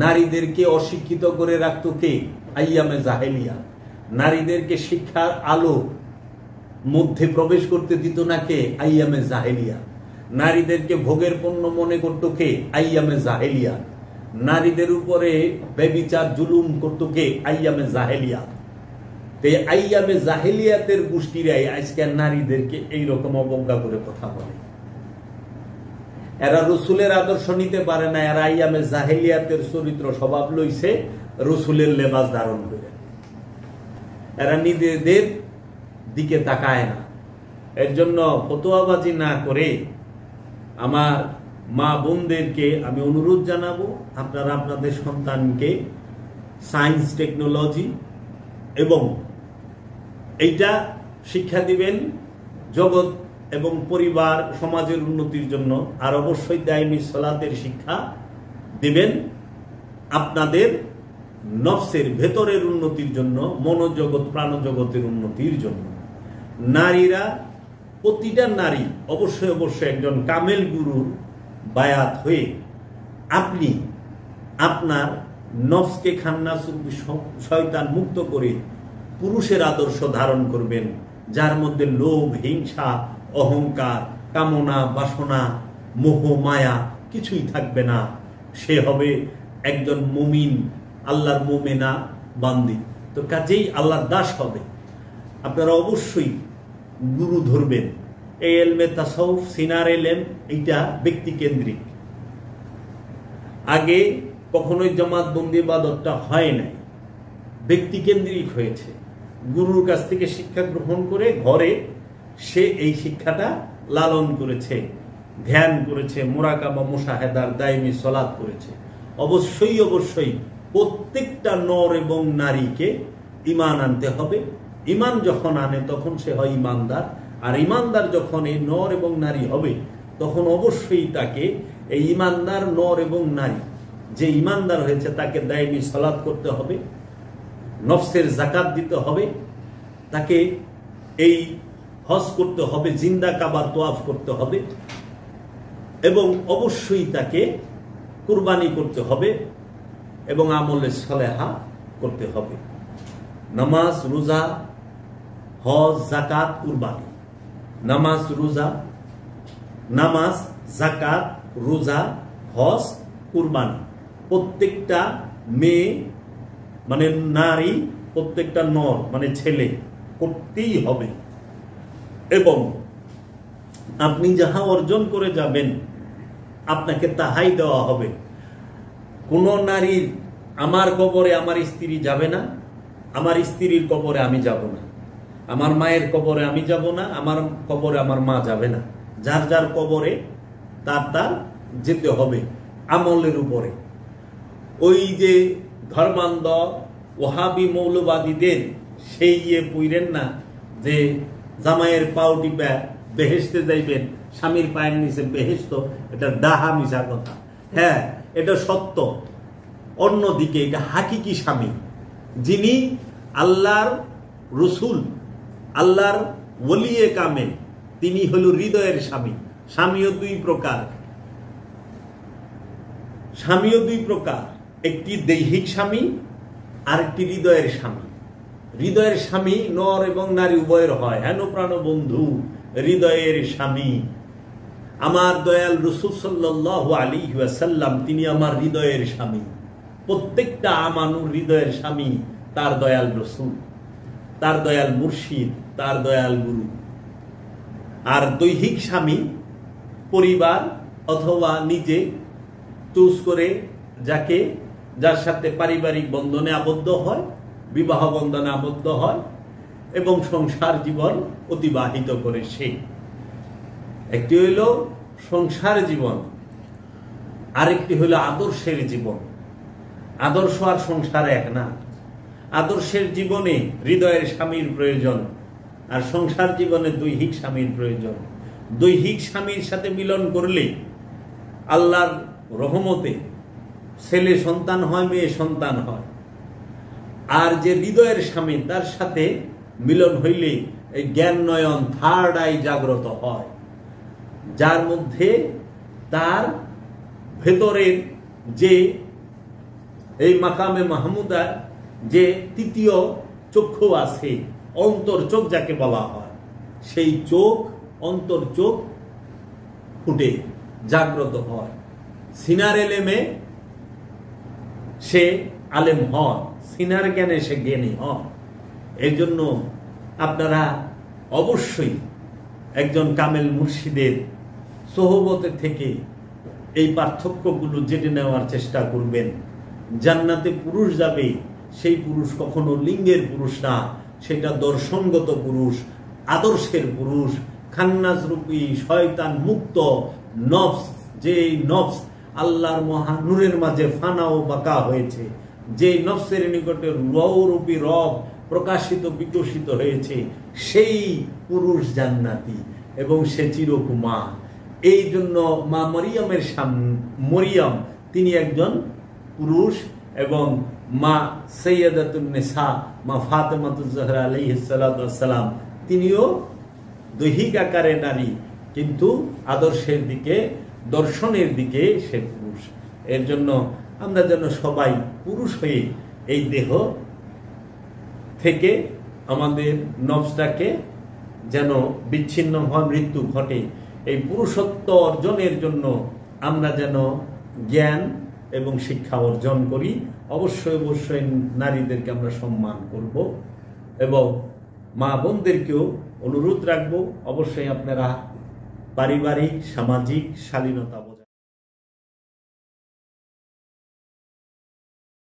নারীদেরকে অশিক্ষিত করে রাখতো কে? আইয়ামে জাহেলিয়া। নারীদেরকে শিক্ষার আলো মধ্যে প্রবেশ করতে দিত না কে? আইয়ামে জাহেলিয়া। নারীদেরকে ভোগের পণ্য মনে করতো কে? আইয়ামে জাহেলিয়া। নারীদের উপরে ব্যভিচার জুলুম করতো কে? আইয়ামে জাহেলিয়া। তো আইয়ামে জাহেলিয়াতের গোষ্ঠীরাই আজকে নারীদেরকে এইরকম অবজ্ঞা করে কথা বলে। এরা রসুলের আদর্শ নিতে পারে না, এরা আইয়ামে জাহেলিয়াতের চরিত্র স্বভাব লইছে, রসুলের লেবাস ধারণ করে। এরা নিজেদের দিকে তাকায় না। এর জন্য ফতোয়াবাজি না করে আমার মা বোনদেরকে আমি অনুরোধ জানাবো, আপনারা আপনাদের সন্তানকে সায়েন্স টেকনোলজি এবং এইটা শিক্ষা দিবেন জগৎ এবং পরিবার সমাজের উন্নতির জন্য। আর অবশ্যই দায়মি সালাতের শিক্ষা দিবেন আপনাদের নফসের ভেতরের উন্নতির জন্য, মনোজগৎ প্রাণজগতের উন্নতির জন্য। নারীরা, প্রতিটা নারী অবশ্যই অবশ্যই একজন কামেল গুরুর বায়াত হয়ে আপনি আপনার নফসকে খান্নাস শয়তান মুক্ত করে পুরুষের আদর্শ ধারণ করবেন, যার মধ্যে লোভ, হিংসা, অহংকার, কামনা, বাসনা, মোহ, মায়া কিছুই থাকবে না। সে হবে একজন মুমিন, আল্লাহর মুমিনা বান্দি। তো কাজেই আল্লাহর দাস হবে। আপনারা অবশ্যই গুরু ধরবেন। এই এলমে তাসাউফ, সিনার এলেম, এইটা ব্যক্তি কেন্দ্রিক। আগে কখনোই জামাত বন্দি ইবাদতটা হয় নাই, ব্যক্তি কেন্দ্রিক হয়েছে। গুরুর কাছ থেকে শিক্ষা গ্রহণ করে ঘরে সে এই শিক্ষাটা লালন করেছে, ধ্যান করেছে, মুরাকাবা, মুশাহেদার দায়মি সলাত করেছে। অবশ্যই অবশ্যই প্রত্যেকটা নর এবং নারীকে ঈমান আনতে হবে। ঈমান যখন আনে তখন সে হয় ঈমানদার। আর ঈমানদার যখন এই নর এবং নারী হবে তখন অবশ্যই তাকে এই ঈমানদার নর এবং নারী যে ঈমানদার হয়েছে তাকে দায়মি সালাত করতে হবে, নফসের যাকাত দিতে হবে, তাকে এই হজ করতে হবে, জিন্দা কাবার তোয়াফ করতে হবে এবং অবশ্যই তাকে কুরবানি করতে হবে এবং আমলে সালেহা করতে হবে। নামাজ, রোজা, হজ, যাকাত, কুরবানি। নামাজ, যাকাত, রোজা, হজ, কুরবানি প্রত্যেকটা মেয়ে মানে নারী, প্রত্যেকটা নর মানে ছেলে করতেই হবে। এবং আপনি যাহা অর্জন করে যাবেন আপনাকে তাহাই দেওয়া হবে। কোন নারীর আমার কবরে আমার স্ত্রী যাবে না, আমার স্ত্রীর কবরে আমি যাব না, আমার মায়ের কবরে আমি যাব না, আমার কবরে আমার মা যাবে না। যার যার কবরে তার যেতে হবে আমলের উপরে। ওই যে ধর্মান্ধ ওহাবি মৌলবাদীদের সেই পুইরেন না যে জামাইয়ের পাও টিপা বেহেশতে যাইবেন, স্বামীর পায়ের নিচে বেহেশত, এটা ডাহা মিশা কথা। হ্যাঁ, এটা সত্য। অন্যদিকে এটা হাকিকি স্বামী, যিনি আল্লাহর রসুল, আল্লাহর ওলিয়ে কামেল, তিনি হল হৃদয়ের স্বামী। স্বামীও দুই প্রকার, একটি দৈহিক স্বামী আর একটি হৃদয়ের স্বামী। হৃদয়ের স্বামী নর এবং নারী উভয়ের হয়। হেন প্রাণ বন্ধু হৃদয়ের স্বামী আমার দয়াল রাসূল সাল্লাল্লাহু আলাইহি ওয়াসাল্লাম, তিনি আমার হৃদয়ের স্বামী। প্রত্যেকটা আমানুর হৃদয়ের স্বামী তার দয়াল রাসূল, তার দয়াল মুর্শিদ, তার দয়াল গুরু। আর দৈহিক স্বামী পরিবার অথবা নিজে চুজ করে যার সাথে পারিবারিক বন্ধনে আবদ্ধ হয়, বিবাহ বন্ধনে আবদ্ধ হয় এবং সংসার জীবন অতিবাহিত করে। সে একটি হইল সংসার জীবন, আরেকটি হইল আদর্শের জীবন। আদর্শ আর সংসার এক না। আদর্শের জীবনে হৃদয়ের স্বামীর প্রয়োজন, আর সংসার জীবনে দৈহিক স্বামীর প্রয়োজন। দৈহিক স্বামীর সাথে মিলন করলে আল্লাহর রহমতে ছেলে সন্তান হয়, মেয়ে সন্তান হয়। আর যে হৃদয়ের স্বামী, তার সাথে মিলন হইলে এই জ্ঞান নয়ন, থার্ড আই জাগ্রত হয়, যার মধ্যে তার ভেতরের যে এই মাকামে মাহমুদা যে তৃতীয় চক্ষু আছে, অন্তর চোখ যাকে বলা হয়, সেই চোখ, অন্তর চোখ ফুটে জাগ্রত হয়। সিনার এলেমে সে আলেম হয়, সিনার জ্ঞানে সে জ্ঞানী হয়। এই জন্য আপনারা অবশ্যই একজন কামেল মুর্শিদের সোহবতে থেকে এই পার্থক্যগুলো জেনে নেওয়ার চেষ্টা করবেন। জান্নাতে পুরুষ যাবে, সেই পুরুষ কখনো লিঙ্গের পুরুষ না, সেটা দর্শনগত পুরুষ, আদর্শের পুরুষ, খান্নাস রূপী শয়তান মুক্ত নফস, যে নফস আল্লাহর মহানূরের মাঝে ফানা ও বাঁকা হয়েছে, যে নফসের নিকটে রূপী রব প্রকাশিত বিকশিত হয়েছে, সেই পুরুষ জান্নাতি এবং সে চিরকুমার। এই জন্য মা মরিয়মের মরিয়ম তিনি একজন পুরুষ এবং মা সৈয়দাতুন নিসা মা ফাতেমাতুজ জাহরা আলাইহিস সালাতু ওয়াস সালাম তিনিও দৈহিক আকারে নারী, কিন্তু আদর্শের দিকে, দর্শনের দিকে সে পুরুষ। এর জন্য আমরা যেন সবাই পুরুষ হয়ে এই দেহ থেকে আমাদের নফসটাকে যেন বিচ্ছিন্ন হওয়া, মৃত্যু ঘটে, এই পুরুষত্ব অর্জনের জন্য আমরা যেন জ্ঞান এবং শিক্ষা অর্জন করি। অবশ্যই অবশ্যই নারীদেরকে আমরা সম্মান করব এবং মা বোনদেরকেও অনুরোধ রাখবো, অবশ্যই আপনারা পারিবারিক সামাজিক শালীনতা